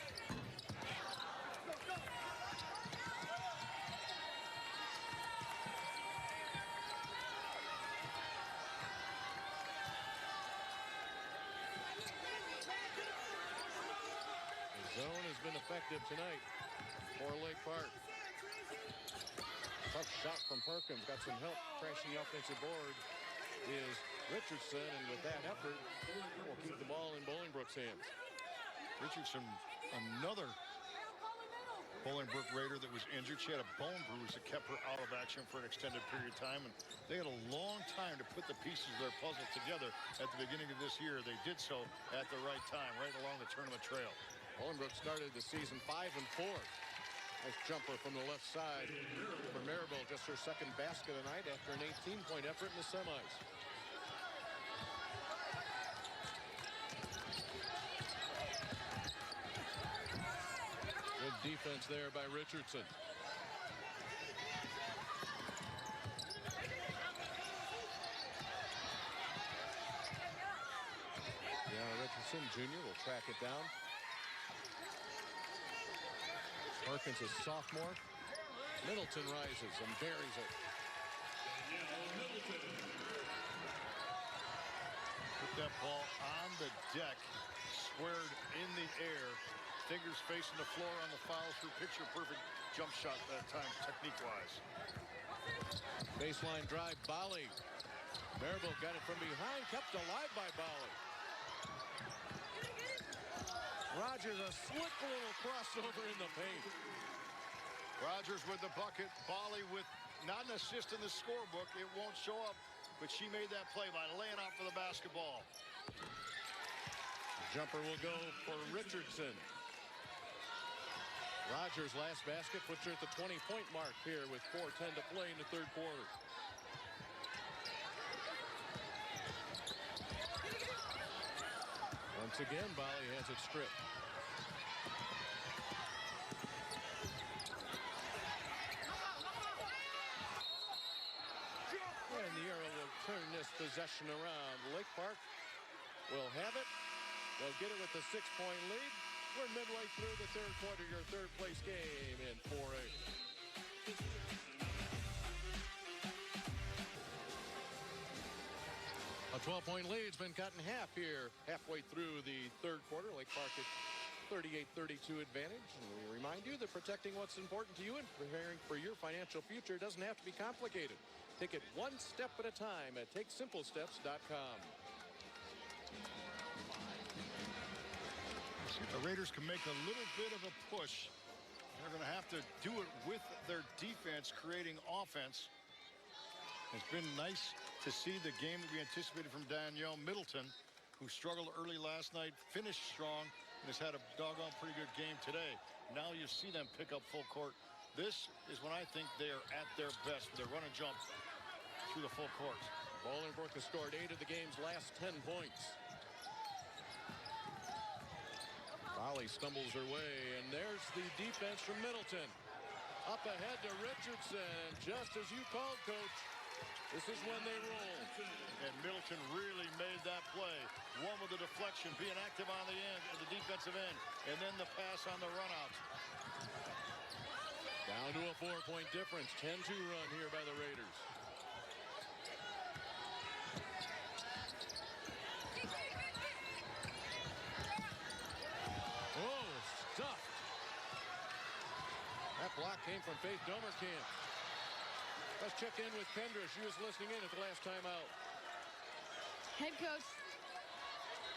The zone has been effective tonight for Lake Park. Tough shot from Perkins. Got some help crashing the offensive board is Richardson, and with that effort, will keep the ball in Bolingbrook's hands. Richardson, another Bolingbrook Raider that was injured. She had a bone bruise that kept her out of action for an extended period of time, and they had a long time to put the pieces of their puzzle together at the beginning of this year. They did so at the right time, right along the tournament trail. Bolingbrook started the season 5-4. Nice jumper from the left side for Maribel, just her second basket of the night after an 18-point effort in the semis. Good defense there by Richardson. Richardson Jr. will track it down. Perkins is sophomore. Middleton rises and buries it. Put that ball on the deck, squared in the air, fingers facing the floor on the follow-through. Picture perfect jump shot that time, technique-wise. Baseline drive, Bali. Maribel got it from behind, kept alive by Bali. Rogers, a slick little crossover in the paint. Rogers with the bucket. Bali with not an assist in the scorebook. It won't show up, but she made that play by laying out for the basketball. Jumper will go for Richardson. Rogers' last basket puts her at the 20-point mark here with 4:10 to play in the third quarter. Once again, Bali has it stripped. And the arrow will turn this possession around. Lake Park will have it. They'll get it with the 6-point lead. We're midway through the third quarter, your third place game in 4A. A 12-point lead's been cut in half here halfway through the third quarter. Lake Park at 38-32 advantage. And we remind you that protecting what's important to you and preparing for your financial future doesn't have to be complicated. Take it one step at a time at TakeSimpleSteps.com. The Raiders can make a little bit of a push. They're going to have to do it with their defense, creating offense. It's been nice to see the game that we anticipated from Danielle Middleton, who struggled early last night, finished strong, and has had a doggone pretty good game today. Now you see them pick up full court. This is when I think they are at their best. They run and jump through the full court. Bolingbrook has scored 8 of the game's last 10 points. Bali stumbles her way, and there's the defense from Middleton. Up ahead to Richardson, just as you called, Coach. This is when they roll. And Middleton really made that play. One with the deflection, being active on the end, at the defensive end, and then the pass on the run out. Down to a 4-point difference. 10-2 run here by the Raiders. Oh, stuffed. That block came from Faith Domerkamp. Let's check in with Kendra. She was listening in at the last time out. Head coach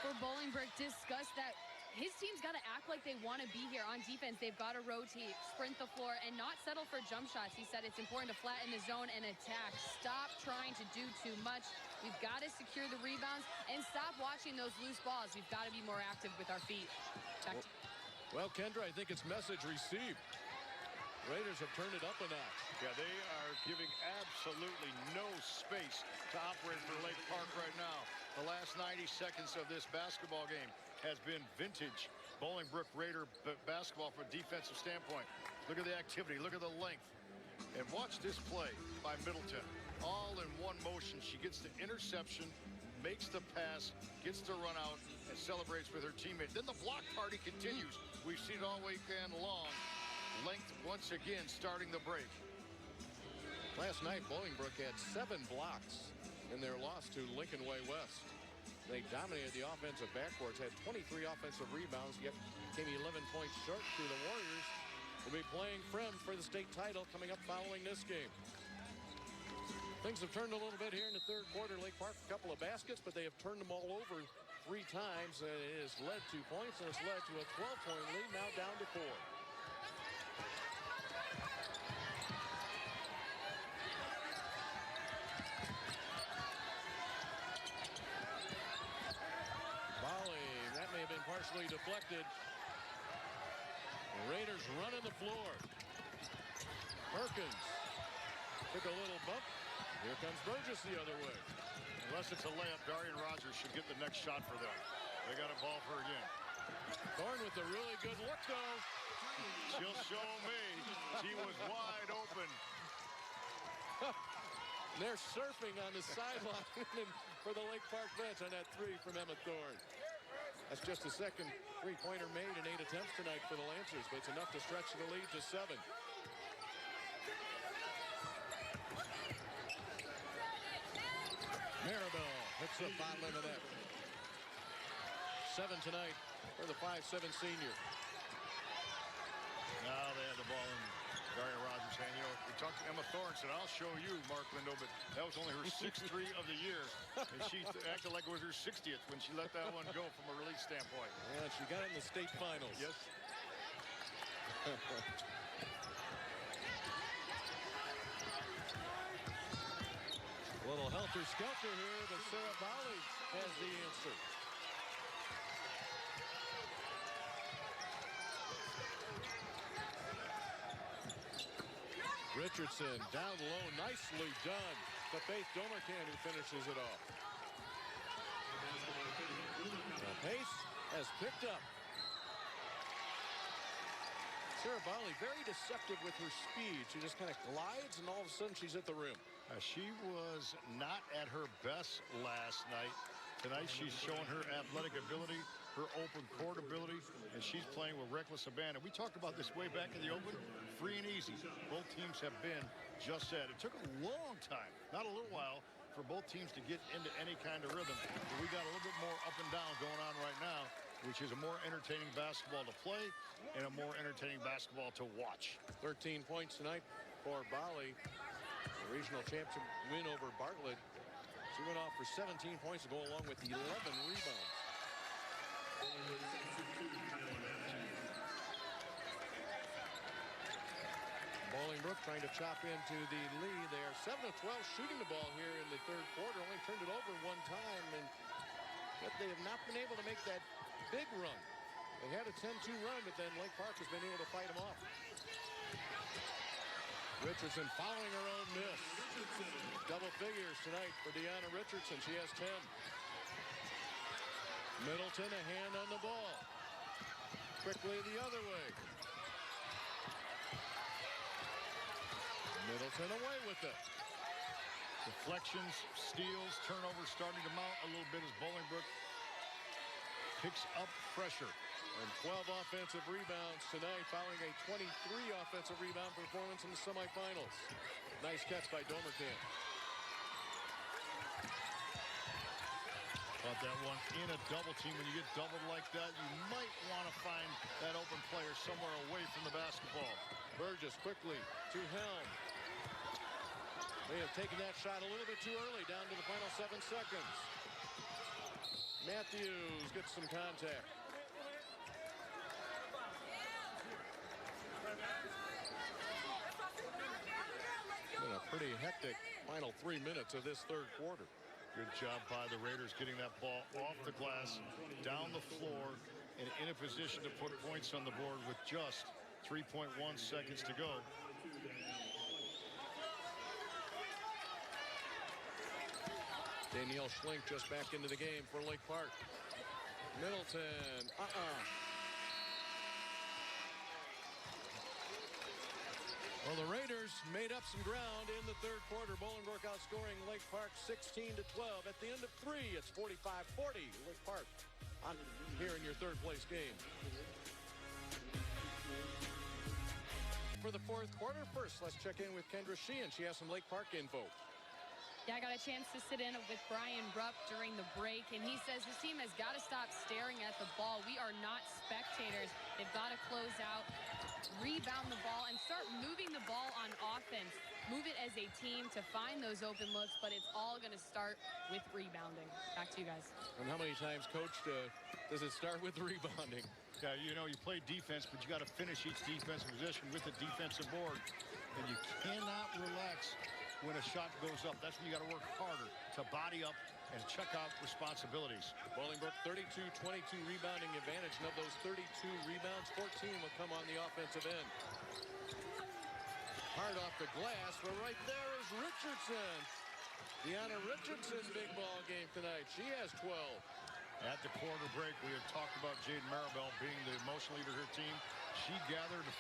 for Bolingbrook discussed that his team's got to act like they want to be here on defense. They've got to rotate, sprint the floor, and not settle for jump shots. He said it's important to flatten the zone and attack. Stop trying to do too much. We've got to secure the rebounds and stop watching those loose balls. We've got to be more active with our feet. Well, Kendra, I think it's message received. Raiders have turned it up a notch. Yeah, they are giving absolutely no space to operate for Lake Park right now. The last 90 seconds of this basketball game has been vintage Bolingbrook Raider basketball from a defensive standpoint. Look at the activity. Look at the length. And watch this play by Middleton. All in one motion. She gets the interception, makes the pass, gets the run out, and celebrates with her teammate. Then the block party continues. We've seen it all weekend long. Length once again starting the break. Last night, Bolingbrook had 7 blocks in their loss to Lincoln Way West. They dominated the offensive backboards, had 23 offensive rebounds, yet came 11 points short to the Warriors. Will be playing Frem for the state title coming up following this game. Things have turned a little bit here in the third quarter. Lake Park, a couple of baskets, but they have turned them all over 3 times. It has led 2 points, and it's led to a 12-point lead, now down to 4. Partially deflected. The Raiders running the floor. Perkins took a little bump. Here comes Burgess the other way. Unless it's a layup, Darian Rogers should get the next shot for them. They got a ball for her again. Thorne with a really good look, though. She'll show me. She was wide open. They're surfing on the sideline for the Lake Park bench on that 3 from Emma Thorne. That's just the second three-pointer made in 8 attempts tonight for the Lancers, but it's enough to stretch the lead to 7. Maribel hits the bottom end of that. 7 tonight for the 5'7" senior. Now they had the ball in Daria Rogers' hand. You know, we talked to Emma Thorne, said, I'll show you, Mark Lindo, but that was only her 6th 3 of the year. And she acted like it was her 60th when she let that one go from a release standpoint. And she got it in the state finals. Yes. Little helter-skelter here, but Sarah Bali has the answer. Richardson down low, nicely done. To Faith Domercan, who finishes it off. The pace has picked up. Sarah Bali very deceptive with her speed. She just kind of glides, and all of a sudden she's at the rim. She was not at her best last night. Tonight she's showing her athletic ability, her open court ability, and she's playing with reckless abandon. We talked about this way back in the Open. Free and easy. Both teams have been just that. It took a long time, not a little while, for both teams to get into any kind of rhythm. But we got a little bit more up and down going on right now, which is a more entertaining basketball to play and a more entertaining basketball to watch. 13 points tonight for Bali. The regional championship win over Bartlett. She went off for 17 points to go along with 11 rebounds. Bolingbrook trying to chop into the lead. They are 7 of 12 shooting the ball here in the third quarter. Only turned it over one time, but they have not been able to make that big run. They had a 10-2 run, but then Lake Park has been able to fight them off. Richardson following her own miss. Double figures tonight for Deanna Richardson. She has 10. Middleton a hand on the ball. Quickly the other way. Middleton away with it. Deflections, steals, turnovers starting to mount a little bit as Bolingbrook picks up pressure. And 12 offensive rebounds tonight, following a 23 offensive rebound performance in the semifinals. Nice catch by Domercan. Caught that one in a double team. When you get doubled like that, you might want to find that open player somewhere away from the basketball. Burgess quickly to Helm. They have taken that shot a little bit too early, down to the final 7 seconds. Matthews gets some contact. Been a pretty hectic final 3 minutes of this third quarter. Good job by the Raiders getting that ball off the glass, down the floor, and in a position to put points on the board with just 3.1 seconds to go. Danielle Schlink just back into the game for Lake Park. Middleton, Well, the Raiders made up some ground in the third quarter. Bolingbrook outscoring Lake Park 16-12. At the end of 3, it's 45-40. Lake Park on here in your third place game. For the fourth quarter, first, let's check in with Kendra Sheehan. She has some Lake Park info. Yeah, I got a chance to sit in with Brian Rupp during the break, and he says this team has got to stop staring at the ball. We are not spectators. They've got to close out, rebound the ball, and start moving the ball on offense. Move it as a team to find those open looks, but it's all going to start with rebounding. Back to you guys. And how many times, Coach, does it start with rebounding? Yeah, you know, you play defense, but you got to finish each defensive position with the defensive board. And you cannot relax when a shot goes up. That's when you got to work harder to body up and check out responsibilities. Bolingbrook 32-22 rebounding advantage, and of those 32 rebounds, 14 will come on the offensive end. Hard off the glass, but right there is Richardson. Deanna Richardson's big ball game tonight. She has 12. At the quarter break, we had talked about Jade Maribel being the emotional leader of her team. She gathered her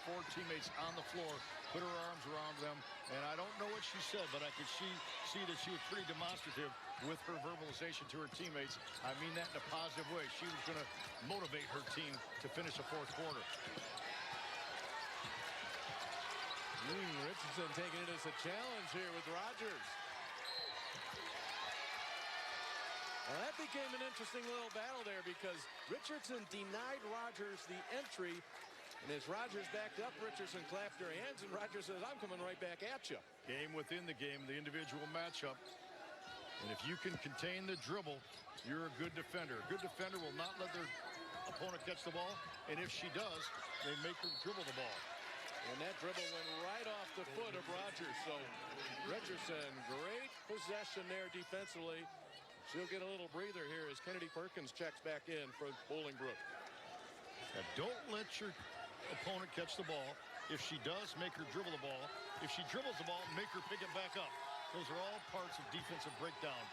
four teammates on the floor, put her arms around them, and I don't know what she said, but I could see that she was pretty demonstrative with her verbalization to her teammates. I mean that in a positive way. She was going to motivate her team to finish the fourth quarter. Richardson taking it as a challenge here with Rogers. Well, that became an interesting little battle there because Richardson denied Rogers the entry. And as Rogers backed up, Richardson clapped her hands, and Rogers says, I'm coming right back at you. Game within the game, the individual matchup. And if you can contain the dribble, you're a good defender. A good defender will not let their opponent catch the ball. And if she does, they make her dribble the ball. And that dribble went right off the foot of Rogers. So Richardson, great possession there defensively. She'll get a little breather here as Kennedy Perkins checks back in for Bolingbrook. Now, don't let your opponent catch the ball. If she does, make her dribble the ball. If she dribbles the ball, make her pick it back up. Those are all parts of defensive breakdown.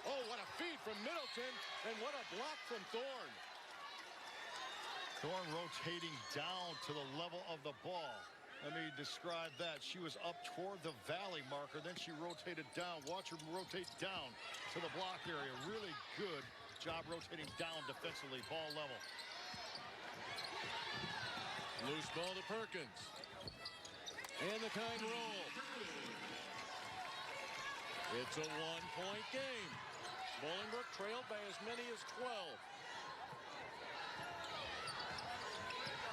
Oh, what a feed from Middleton, and what a block from Thorne. Thorne rotating down to the level of the ball. Let me describe that. She was up toward the valley marker, then she rotated down. Watch her rotate down to the block area. Really good job rotating down defensively, ball level. Loose ball to Perkins. And the kind roll. It's a one-point game. Bolingbrook trailed by as many as 12.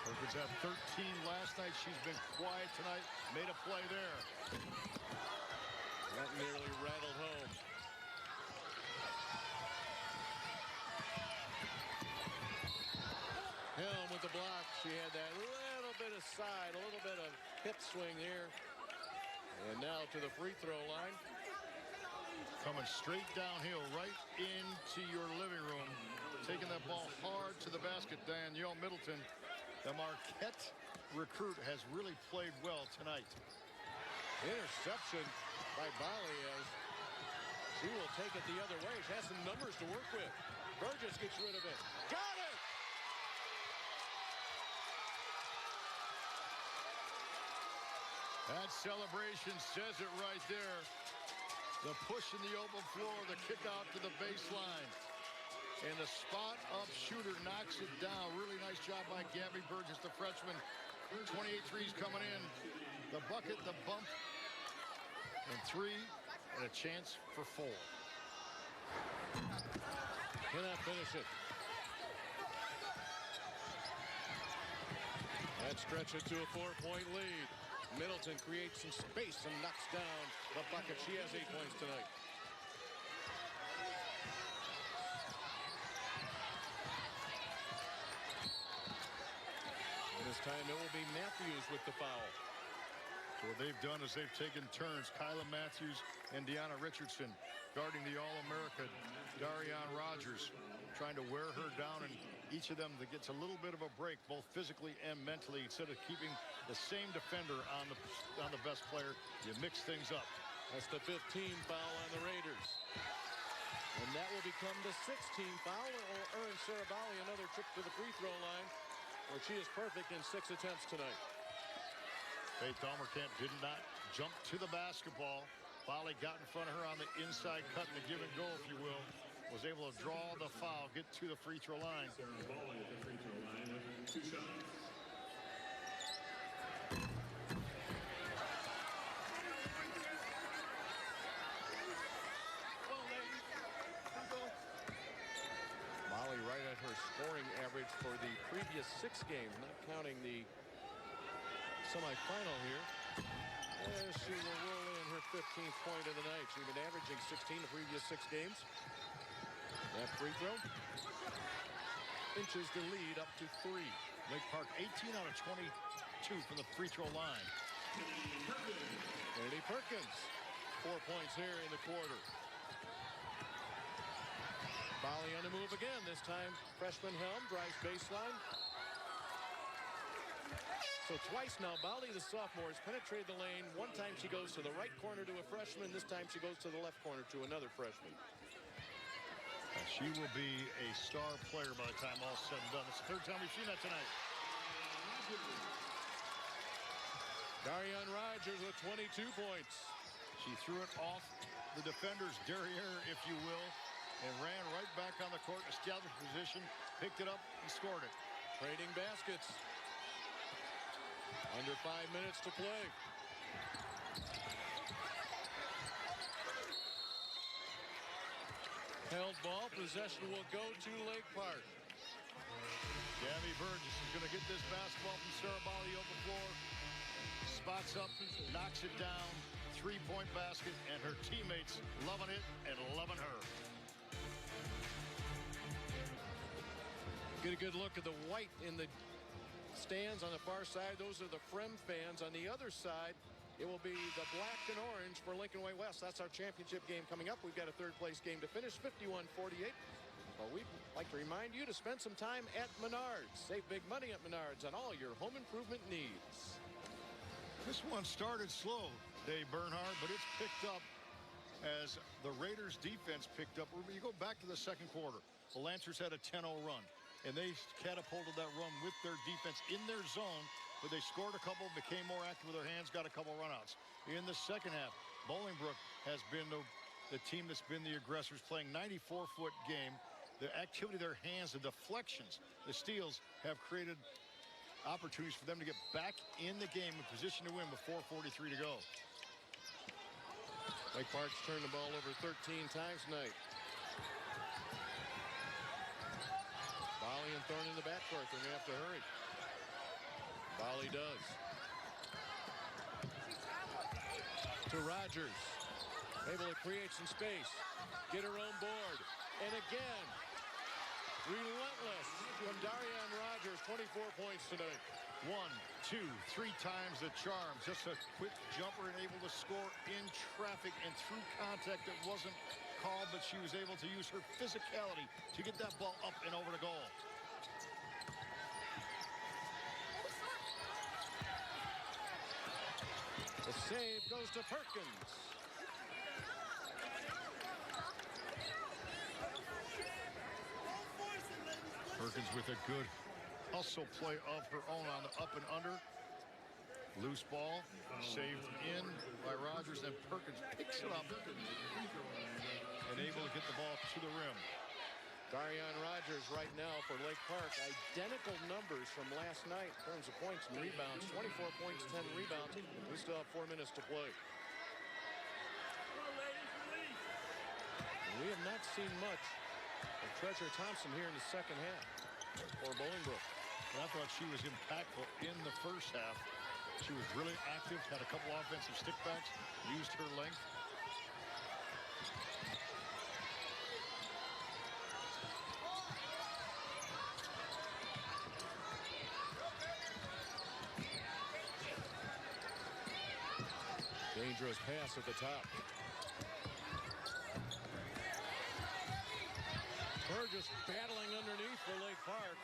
Perkins had 13 last night. She's been quiet tonight. Made a play there. That nearly rattled home. Helm with the block. She had that little bit of side, a little bit of hip swing here. And now to the free throw line. Coming straight downhill right into your living room. Taking that ball hard to the basket. Danielle Middleton, the Marquette recruit, has really played well tonight. Interception by Bali as she will take it the other way. She has some numbers to work with. Burgess gets rid of it. Got it! That celebration says it right there. The push in the open floor, the kick out to the baseline. And the spot-up shooter knocks it down. Really nice job by Gabby Burgess, the freshman. 28 threes coming in. The bucket, the bump, and 3, and a chance for 4. Cannot finish it. That stretches to a 4-point lead. Middleton creates some space and knocks down the bucket. She has 8 points tonight. And this time it will be Matthews with the foul. So what they've done is they've taken turns. Kyla Matthews and Deanna Richardson guarding the All-America Darian Rogers, trying to wear her down, and each of them that gets a little bit of a break, both physically and mentally. Instead of keeping the same defender on the best player, you mix things up. That's the 15th foul on the Raiders. And that will become the 16th foul. It will earn Sarah Bali another trip to the free throw line, where she is perfect in 6 attempts tonight. Faith Almerkamp did not jump to the basketball. Bali got in front of her on the inside cut, and the give and go, if you will. Was able to draw the foul, get to the free throw line. Sarah Bali at the free throw line with 2 shots. Bali right at her scoring average for the previous 6 games, not counting the semifinal here. As she will roll in her 15th point of the night. She's been averaging 16 the previous 6 games. That free throw inches the lead up to 3. Lake Park 18 out of 22 from the free throw line. Kennedy Perkins, 4 points here in the quarter. Bali on the move again. This time freshman Helm drives baseline. So twice now, Bali, the sophomore, has penetrated the lane. One time she goes to the right corner to a freshman. This time she goes to the left corner to another freshman. She will be a star player by the time all's said and done. It's the 3rd time we've seen that tonight. Darian Rogers with 22 points. She threw it off the defender's derriere, if you will, and ran right back on the court, established position, picked it up, and scored it. Trading baskets. Under 5 minutes to play. Held ball. Possession will go to Lake Park. Gabby Burgess is going to get this basketball from Sarah Bali open floor. Spots up, knocks it down. Three-point basket, and her teammates loving it and loving her. Get a good look at the white in the stands on the far side. Those are the Frem fans. On the other side, it will be the black and orange for Lincoln Way West. That's our championship game coming up. We've got a third-place game to finish, 51-48. Well, we'd like to remind you to spend some time at Menards. Save big money at Menards on all your home improvement needs. This one started slow, Dave Bernhardt, but it's picked up as the Raiders defense picked up. You go back to the second quarter. The Lancers had a 10-0 run, and they catapulted that run with their defense in their zone, but they scored a couple, became more active with their hands, got a couple runouts. In the second half, Bolingbrook has been the team that's been the aggressors, playing 94-foot game. The activity of their hands, the deflections, the steals have created opportunities for them to get back in the game in position to win with 4:43 to go. Lake Park's turned the ball over 13 times tonight. Bali and Thorne in the backcourt. They're going to have to hurry. Bali does. To Rogers. Able to create some space. Get her own board. And again, relentless from Darian Rogers. 24 points tonight. 1, 2, 3 times the charm. Just a quick jumper and able to score in traffic and through contact that wasn't called, but she was able to use her physicality to get that ball up and over the goal. The save goes to Perkins. Perkins with a good hustle play of her own on the up and under. Loose ball, saved in by Rogers, and Perkins picks it up and able to get the ball to the rim. Darian Rogers right now for Lake Park. Identical numbers from last night in terms of points and rebounds. 24 points, 10 rebounds. We still have 4 minutes to play. And we have not seen much of Treasure Thompson here in the second half for Bolingbrook. I thought she was impactful in the first half. She was really active, had a couple offensive stickbacks, used her length. Dangerous pass at the top. Burgess battling underneath for Lake Park.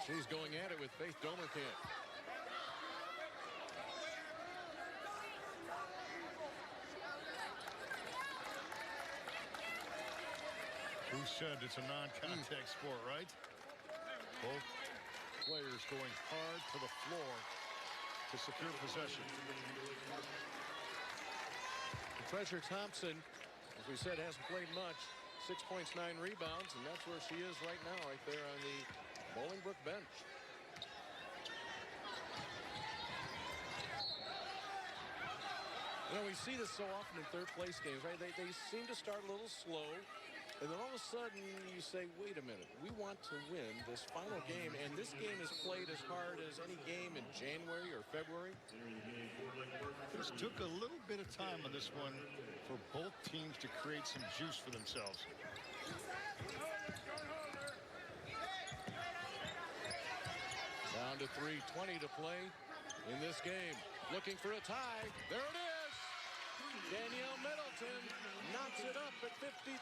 She's going at it with Faith Domerkamp. Who said it's a non-contact sport, right? Both players going hard to the floor to secure possession. Treasure Thompson, as we said, hasn't played much. 6 points, 9 rebounds, and that's where she is right now, right there on the Bolingbrook bench. You know, we see this so often in third place games, right? They seem to start a little slow, and then all of a sudden you say, wait a minute, we want to win this final game, and this game is played as hard as any game in January or February. This took a little bit of time on this one for both teams to create some juice for themselves. Down to 3:20 to play in this game. Looking for a tie. There it is. Danielle Middleton knocks it up at 53.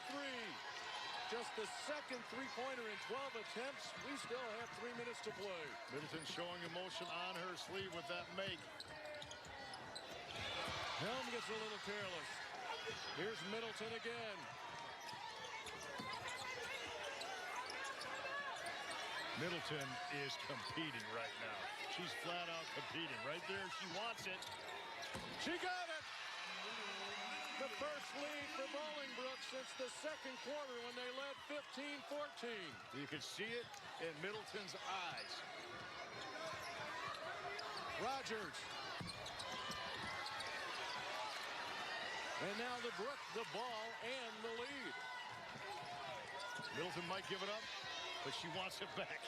Just the second three-pointer in 12 attempts. We still have 3 minutes to play. Middleton showing emotion on her sleeve with that make. Helm gets a little careless. Here's Middleton again. Middleton is competing right now. She's flat out competing. Right there, she wants it. She got it! The first lead for Bolingbrook since the second quarter when they led 15-14. You can see it in Middleton's eyes. Rogers. And now the Brook, the ball, and the lead. Middleton might give it up, but she wants it back.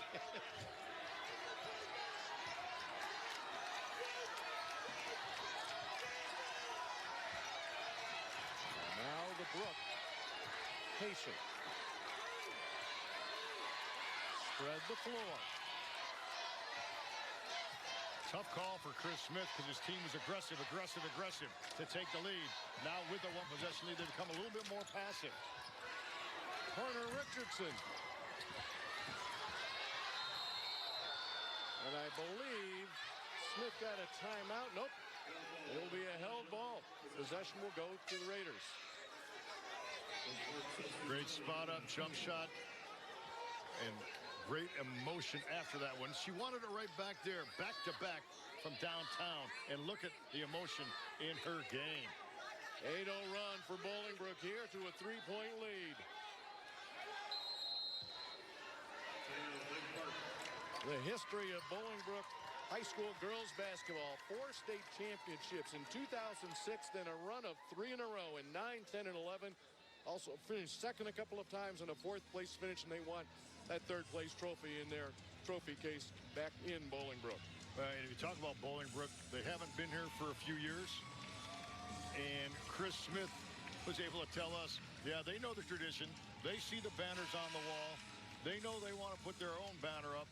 Now the Brook. Patient. Spread the floor. Tough call for Chris Smith because his team was aggressive to take the lead. Now with the one possession lead, they become a little bit more passive. Corner Richardson. And I believe Smith got a timeout. Nope. It'll be a held ball. Possession will go to the Raiders. Great spot up jump shot. And great emotion after that one. She wanted it right back there, back to back from downtown. And look at the emotion in her game. 8-0 run for Bolingbrook here to a 3-point lead. The history of Bolingbrook High School girls basketball, 4 state championships in 2006, then a run of 3 in a row in 9, 10, and 11. Also finished second a couple of times in a 4th place finish, and they won that 3rd place trophy in their trophy case back in Bolingbrook. And if you talk about Bolingbrook, they haven't been here for a few years. And Chris Smith was able to tell us, yeah, they know the tradition. They see the banners on the wall. They know they want to put their own banner up.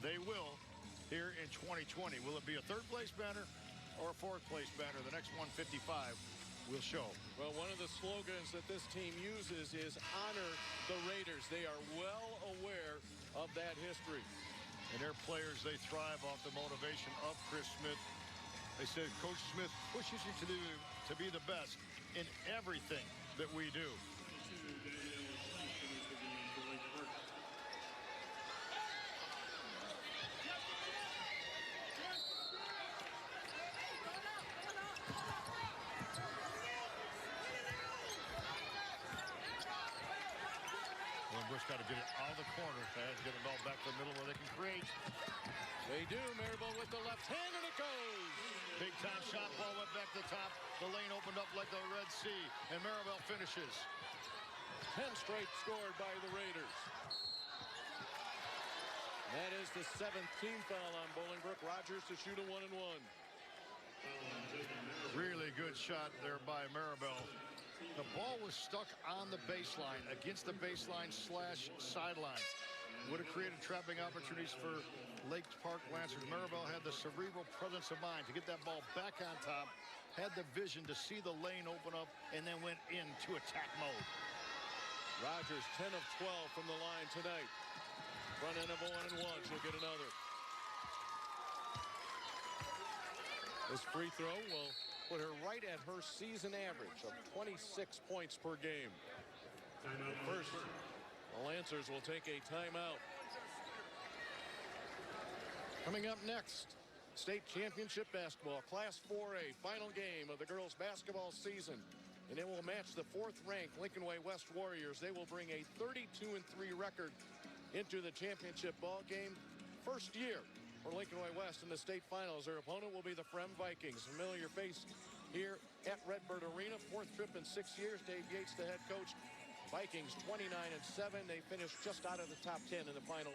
They will here in 2020. Will it be a 3rd place banner or a 4th place banner? The next 155 will show. Well, one of the slogans that this team uses is honor the Raiders. They are well aware of that history. And their players, they thrive off the motivation of Chris Smith. They said Coach Smith pushes you to be the best in everything that we do. Bolingbrook's got to get it out of the corner. They have to get the ball back to the middle where they can create. They do. Maribel with the left hand, and it goes. Big time shot. Ball went back to the top. The lane opened up like the Red Sea, and Maribel finishes. 10 straight scored by the Raiders. That is the 7th team foul on Bolingbrook. Rogers to shoot a 1-and-1. Really good shot there by Maribel. The ball was stuck on the baseline, against the baseline / sideline. Would have created trapping opportunities for Lake Park Lancers. Maribel had the cerebral presence of mind to get that ball back on top, had the vision to see the lane open up, and then went into attack mode. Rogers 10 of 12 from the line tonight. Front end of a 1-and-1. She'll get another. This free throw will put her right at her season average of 26 points per game. First, the Lancers will take a timeout. Coming up next, state championship basketball, Class 4A, final game of the girls basketball season. And it will match the 4th-ranked Lincoln Way West Warriors. They will bring a 32-3 record into the championship ball game. First year for Lincoln Way West in the state finals. Their opponent will be the Frem Vikings. Familiar face here at Redbird Arena. 4th trip in 6 years. Dave Yates, the head coach. Vikings 29-7. They finished just out of the top 10 in the final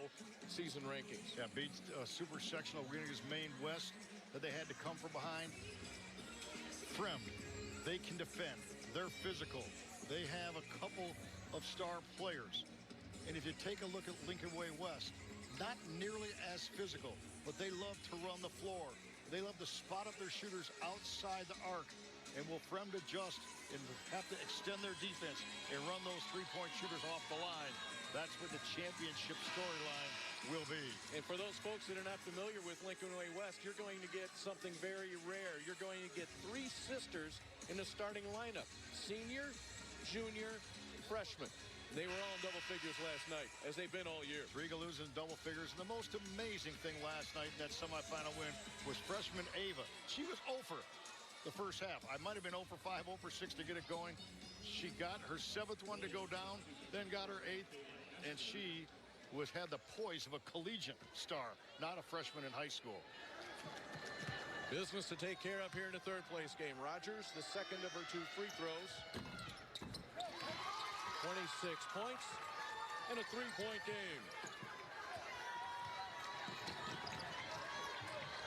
season rankings. Yeah, beats super sectional Greenwich Maine West that they had to come from behind. Frem, they can defend. They're physical. They have a couple of star players. And if you take a look at Lincoln Way West, not nearly as physical, but they love to run the floor. They love to spot up their shooters outside the arc. And will Frem adjust and have to extend their defense and run those 3-point shooters off the line? That's what the championship storyline will be. And for those folks that are not familiar with Lincoln Way West, you're going to get something very rare. You're going to get 3 sisters in the starting lineup. Senior, junior, freshmen. They were all in double figures last night, as they've been all year. Rigalu's in double figures. And the most amazing thing last night in that semifinal win was freshman Ava. She was 0 for the first half. I might have been 0 for 5, 0 for 6 to get it going. She got her 7th one to go down, then got her 8th, and she had the poise of a collegiate star, not a freshman in high school. Business to take care of here in the third place game. Rogers, the second of her 2 free throws. 26 points and a 3-point game.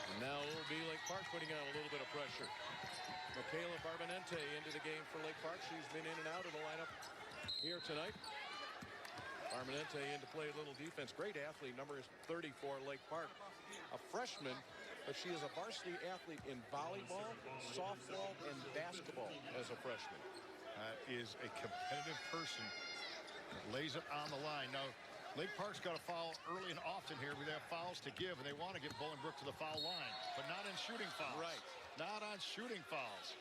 And now it will be Lake Park putting on a little bit of pressure. Michaela Barbonente into the game for Lake Park. She's been in and out of the lineup here tonight. Barbonente in to play a little defense. Great athlete, number is 34, Lake Park. A freshman, but she is a varsity athlete in volleyball, softball, and basketball as a freshman. Is a competitive person. Lays it on the line. Now, Lake Park's got a foul early and often here. We have fouls to give, and they want to get Bolingbrook to the foul line, but not in shooting fouls. Right. Not on shooting fouls.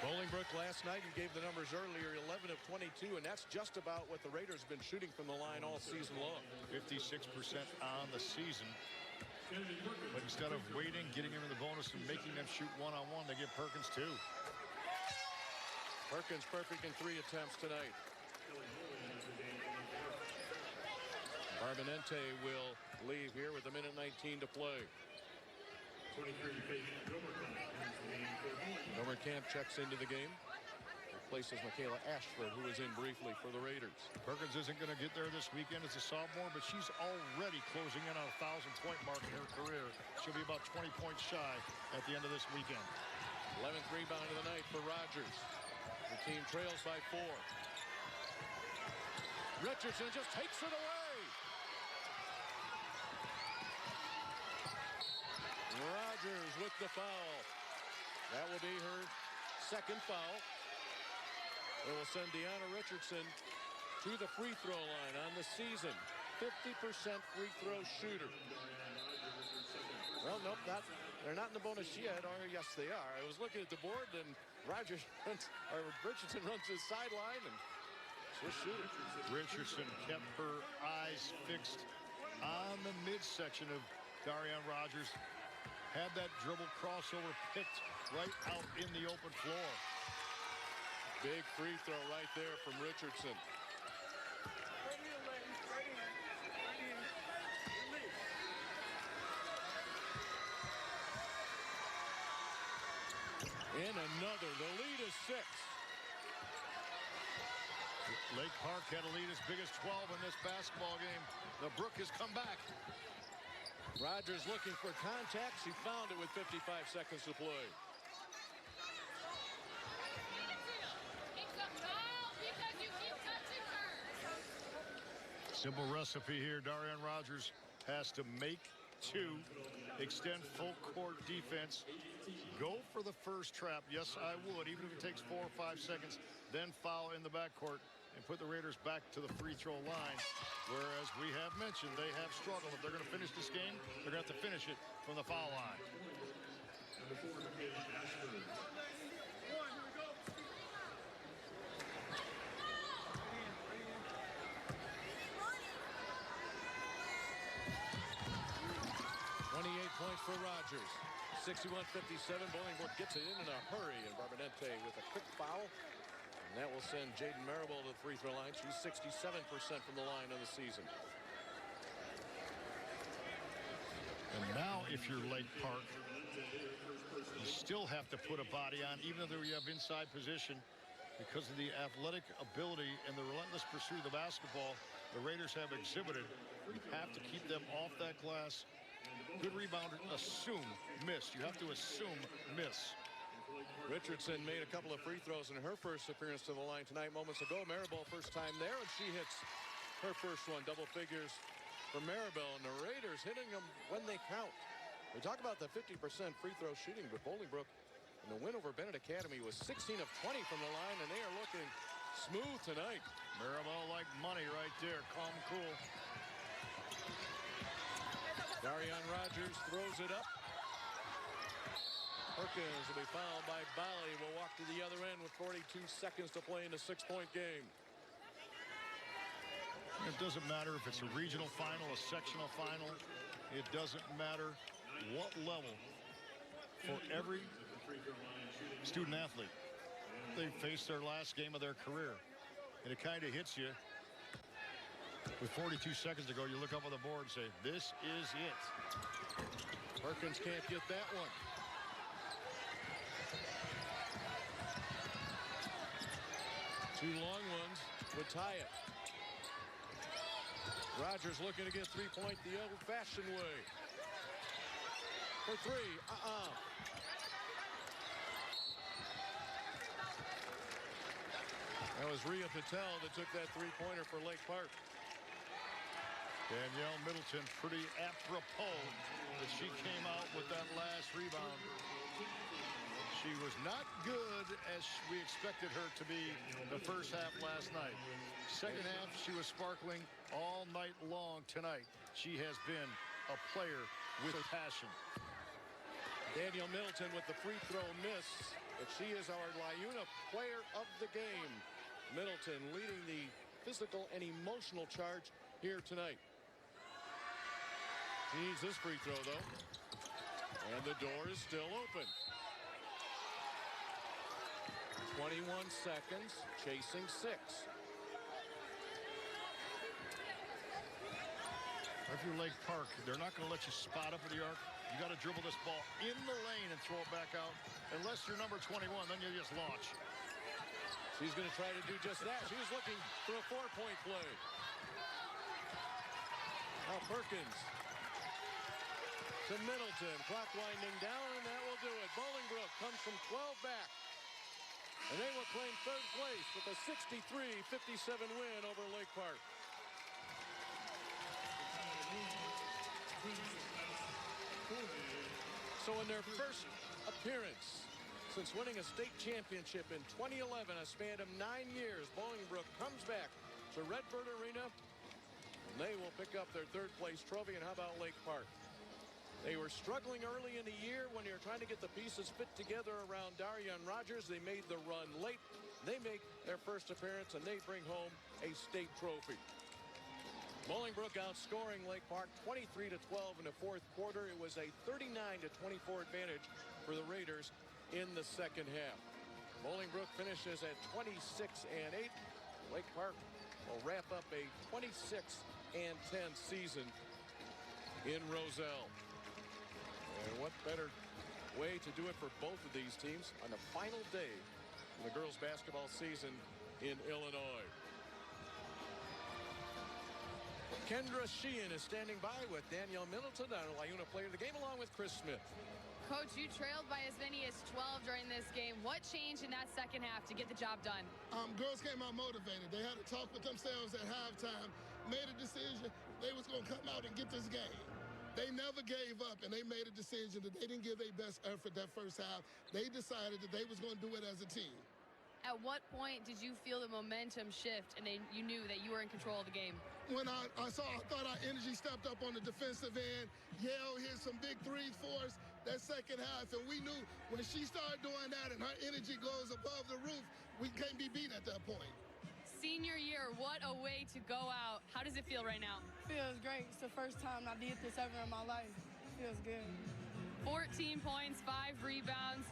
Bolingbrook last night, you gave the numbers earlier, 11 of 22, and that's just about what the Raiders have been shooting from the line all season long. 56% on the season. But instead of waiting, getting them in the bonus, and making them shoot one-on-one, they give Perkins 2. Perkins perfect in 3 attempts tonight. Barbonente will leave here with 1:19 to play. Camp checks into the game. Replaces Michaela Ashford, who was in briefly for the Raiders. Perkins isn't going to get there this weekend as a sophomore, but she's already closing in on a 1,000-point mark in her career. She'll be about 20 points shy at the end of this weekend. 11th rebound of the night for Rogers. The team trails by 4. Richardson just takes it away. Rogers with the foul. That will be her second foul. It will send Deanna Richardson to the free throw line on the season. 50% free throw shooter. Well, nope, they're not in the bonus yet, or yes, they are. I was looking at the board, and Richardson runs his sideline, and she'll shoot. Richardson kept her eyes fixed on the midsection of Darian Rogers. Had that dribble crossover picked right out in the open floor. Big free throw right there from Richardson. And another. The lead is 6. Lake Park had a lead as big as 12 in this basketball game. The Brook has come back. Rogers looking for contact. She found it with 55 seconds to play. Simple recipe here. Darian Rogers has to make 2, extend full court defense, go for the first trap. Yes, I would, even if it takes 4 or 5 seconds, then foul in the backcourt and put the Raiders back to the free throw line. Whereas we have mentioned they have struggled. If they're going to finish this game, they're going to have to finish it from the foul line. Points for Rogers. 61-57. Bolingbrook gets it in a hurry, and Barbonente with a quick foul. And that will send Jaden Maribel to the free throw line. She's 67% from the line on the season. And now, if you're Lake Park, you still have to put a body on, even though you have inside position, because of the athletic ability and the relentless pursuit of the basketball the Raiders have exhibited. You have to keep them off that glass. Good rebounder, assume miss. You have to assume miss. Richardson made a couple of free throws in her first appearance to the line tonight moments ago. Maribel first time there, and she hits her first one. Double figures for Maribel, and the Raiders hitting them when they count. We talk about the 50% free throw shooting, but Bolingbrook in the win over Bennett Academy was 16 of 20 from the line, and they are looking smooth tonight. Maribel like money right there, calm, cool. Darian Rogers throws it up. Perkins will be fouled by Bali. Will walk to the other end with 42 seconds to play in a 6-point game. It doesn't matter if it's a regional final, a sectional final. It doesn't matter what level. For every student athlete, they face their last game of their career. And it kind of hits you. With 42 seconds to go, you look up on the board and say, this is it. Perkins can't get that one. Two long ones would tie it. Rogers looking to get 3-point the old-fashioned way. For three. That was Rhea Patel that took that 3-pointer for Lake Park. Danielle Middleton, pretty apropos that she came out with that last rebound. She was not good as we expected her to be the first half last night. Second half, she was sparkling all night long tonight. She has been a player with passion. Danielle Middleton with the free throw miss, but she is our LiUNA player of the game. Middleton leading the physical and emotional charge here tonight. She needs this free throw, though. And the door is still open. 21 seconds, chasing 6. If you're Lake Park, they're not going to let you spot up at the arc. You got to dribble this ball in the lane and throw it back out. Unless you're number 21, then you just launch. She's going to try to do just that. She was looking for a 4-point play. Now Perkins to Middleton. Clock winding down, and that will do it. Bolingbrook comes from 12 back. And they will claim third place with a 63-57 win over Lake Park. So in their first appearance since winning a state championship in 2011, a span of 9 years, Bolingbrook comes back to Redbird Arena, and they will pick up their third place trophy. And how about Lake Park? They were struggling early in the year when they were trying to get the pieces fit together around Darian Rogers. They made the run late. They make their first appearance, and they bring home a state trophy. Bolingbrook outscoring Lake Park 23-12 in the fourth quarter. It was a 39-24 advantage for the Raiders in the second half. Bolingbrook finishes at 26-8. Lake Park will wrap up a 26-10 season in Roselle. And what better way to do it for both of these teams on the final day of the girls basketball season in Illinois. Kendra Sheehan is standing by with Danielle Middleton, our LiUNA player of the game, along with Chris Smith. Coach, you trailed by as many as 12 during this game. What changed in that second half to get the job done? Girls came out motivated. They had to talk with themselves at halftime, made a decision they was going to come out and get this game. They never gave up, and they made a decision that they didn't give their best effort that first half. They decided that they was going to do it as a team. At what point did you feel the momentum shift and you knew that you were in control of the game? When I thought our energy stepped up on the defensive end. Yale hit some big threes for us that second half, and we knew when she started doing that and her energy goes above the roof, we can't be beat at that point. Senior year, what a way to go out. How does it feel right now? Feels great. It's the first time I did this ever in my life. Feels good. 14 points, 5 rebounds.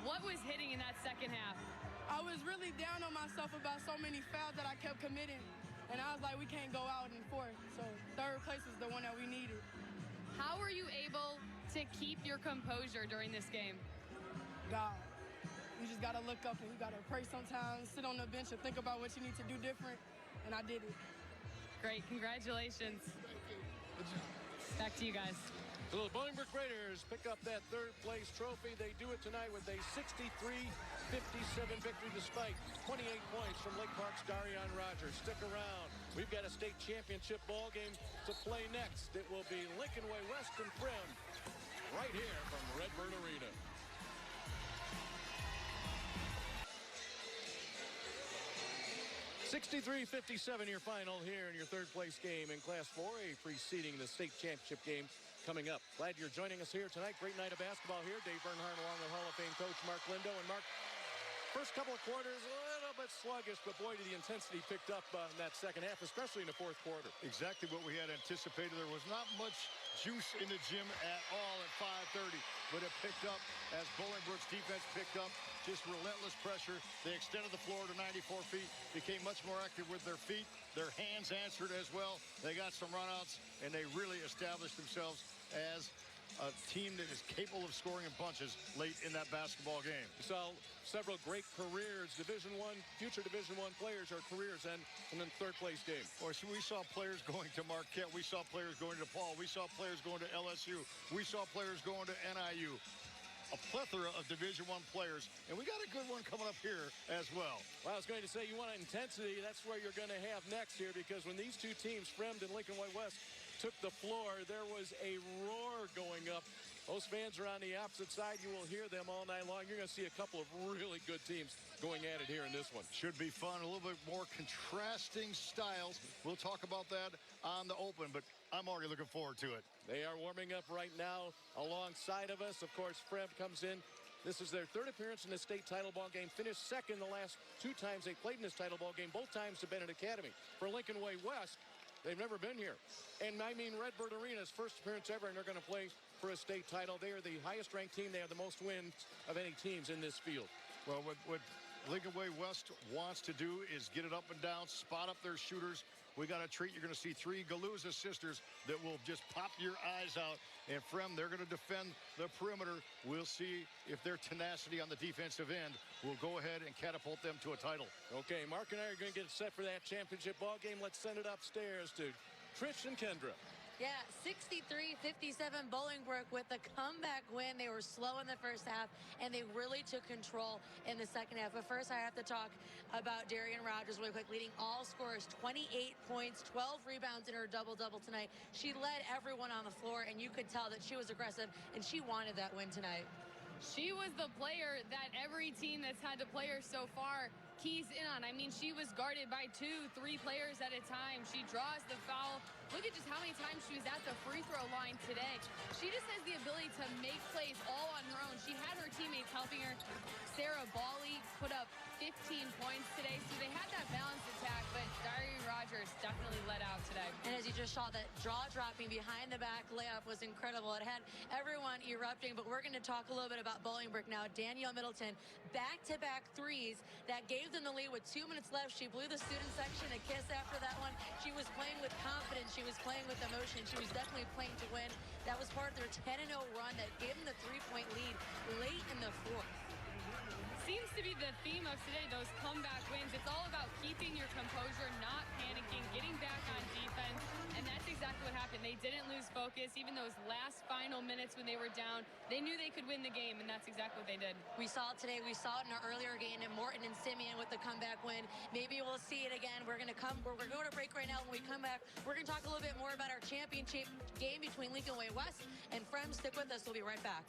What was hitting in that second half? I was really down on myself about so many fouls that I kept committing. And I was like, we can't go out in fourth. So third place is the one that we needed. How were you able to keep your composure during this game? God. You just got to look up and you got to pray sometimes, sit on the bench and think about what you need to do different. And I did it. Great. Congratulations. Back to you guys. So the Bolingbrook Raiders pick up that third place trophy. They do it tonight with a 63-57 victory despite 28 points from Lake Park's Darian Rogers. Stick around. We've got a state championship ball game to play next. It will be Lincoln Way West and Prim right here from Redbird Arena. (63-57) your final here in your third place game in Class 4A preceding the state championship game coming up. Glad you're joining us here tonight. Great night of basketball here. Dave Bernhardt along with Hall of Fame coach Mark Lindo. And Mark, first couple of quarters, a little bit sluggish, but boy, the intensity picked up in that second half, especially in the fourth quarter. Exactly what we had anticipated. There was not much juice in the gym at all at 5:30, but it picked up as Bolingbrook's defense picked up. Just relentless pressure. They extended the floor to 94 feet, became much more active with their feet. Their hands answered as well. They got some runouts, and they really established themselves as a team that is capable of scoring in bunches late in that basketball game. We saw several great careers, future Division I players or careers and in the third place game. Or so we saw players going to Marquette. We saw players going to DePaul. We saw players going to LSU. We saw players going to NIU. A plethora of Division I players, and we got a good one coming up here as well. Well, I was going to say, you want intensity, that's where you're going to have next here, because when these two teams, Fremd and Lincoln Way West, took the floor, there was a roar going up. Those fans are on the opposite side. You will hear them all night long. You're going to see a couple of really good teams going at it here in this one. Should be fun. A little bit more contrasting styles. We'll talk about that on the open, but I'm already looking forward to it. They are warming up right now alongside of us. Of course, Fremd comes in. This is their third appearance in the state title ball game. Finished second the last two times they played in this title ball game, both times to Bennett Academy. For Lincoln Way West, they've never been here. And I mean Redbird Arena's first appearance ever, and they're going to play for a state title. They are the highest ranked team. They have the most wins of any teams in this field. Well, what Lincoln Way West wants to do is get it up and down, spot up their shooters. We got a treat. You're going to see three Galuza sisters that will just pop your eyes out. And Fremd, they're going to defend the perimeter. We'll see if their tenacity on the defensive end will go ahead and catapult them to a title. Okay, Mark and I are going to get set for that championship ball game. Let's send it upstairs to Trish and Kendra. Yeah, 63-57 Bolingbrook with the comeback win. They were slow in the first half, and they really took control in the second half. But first, I have to talk about Darian Rogers really quick, leading all scorers, 28 points, 12 rebounds in her double-double tonight. She led everyone on the floor, and you could tell that she was aggressive, and she wanted that win tonight. She was the player that every team that's had to play her so far keys in on. I mean, she was guarded by 2-3 players at a time. She draws the foul. Look at just how many times she was at the free throw line today. She just has the ability to make plays all on her own. She had her teammates helping her. Sarah Bawley put up 15 points today, so they had that balanced attack, but Darian Rogers definitely led out today. And as you just saw, that jaw-dropping behind-the-back layup was incredible. It had everyone erupting, but we're going to talk a little bit about Bolingbrook now. Danielle Middleton, back-to-back threes that gave them the lead with 2 minutes left. She blew the student section a kiss after that one. She was playing with confidence. She was playing with emotion. She was definitely playing to win. That was part of their 10-0 run that gave them the three-point lead late in the fourth. Seems to be the theme of today, those comeback wins. It's all about keeping your composure, not panicking, getting back on defense, and that's exactly what happened. They didn't lose focus. Even those last final minutes when they were down, they knew they could win the game, and that's exactly what they did. We saw it today. We saw it in our earlier game in Morton and Simeon with the comeback win. Maybe we'll see it again. We're going to go to break right now. When we come back, we're going to talk a little bit more about our championship game between Lincoln Way West and Fremd. Stick with us. We'll be right back.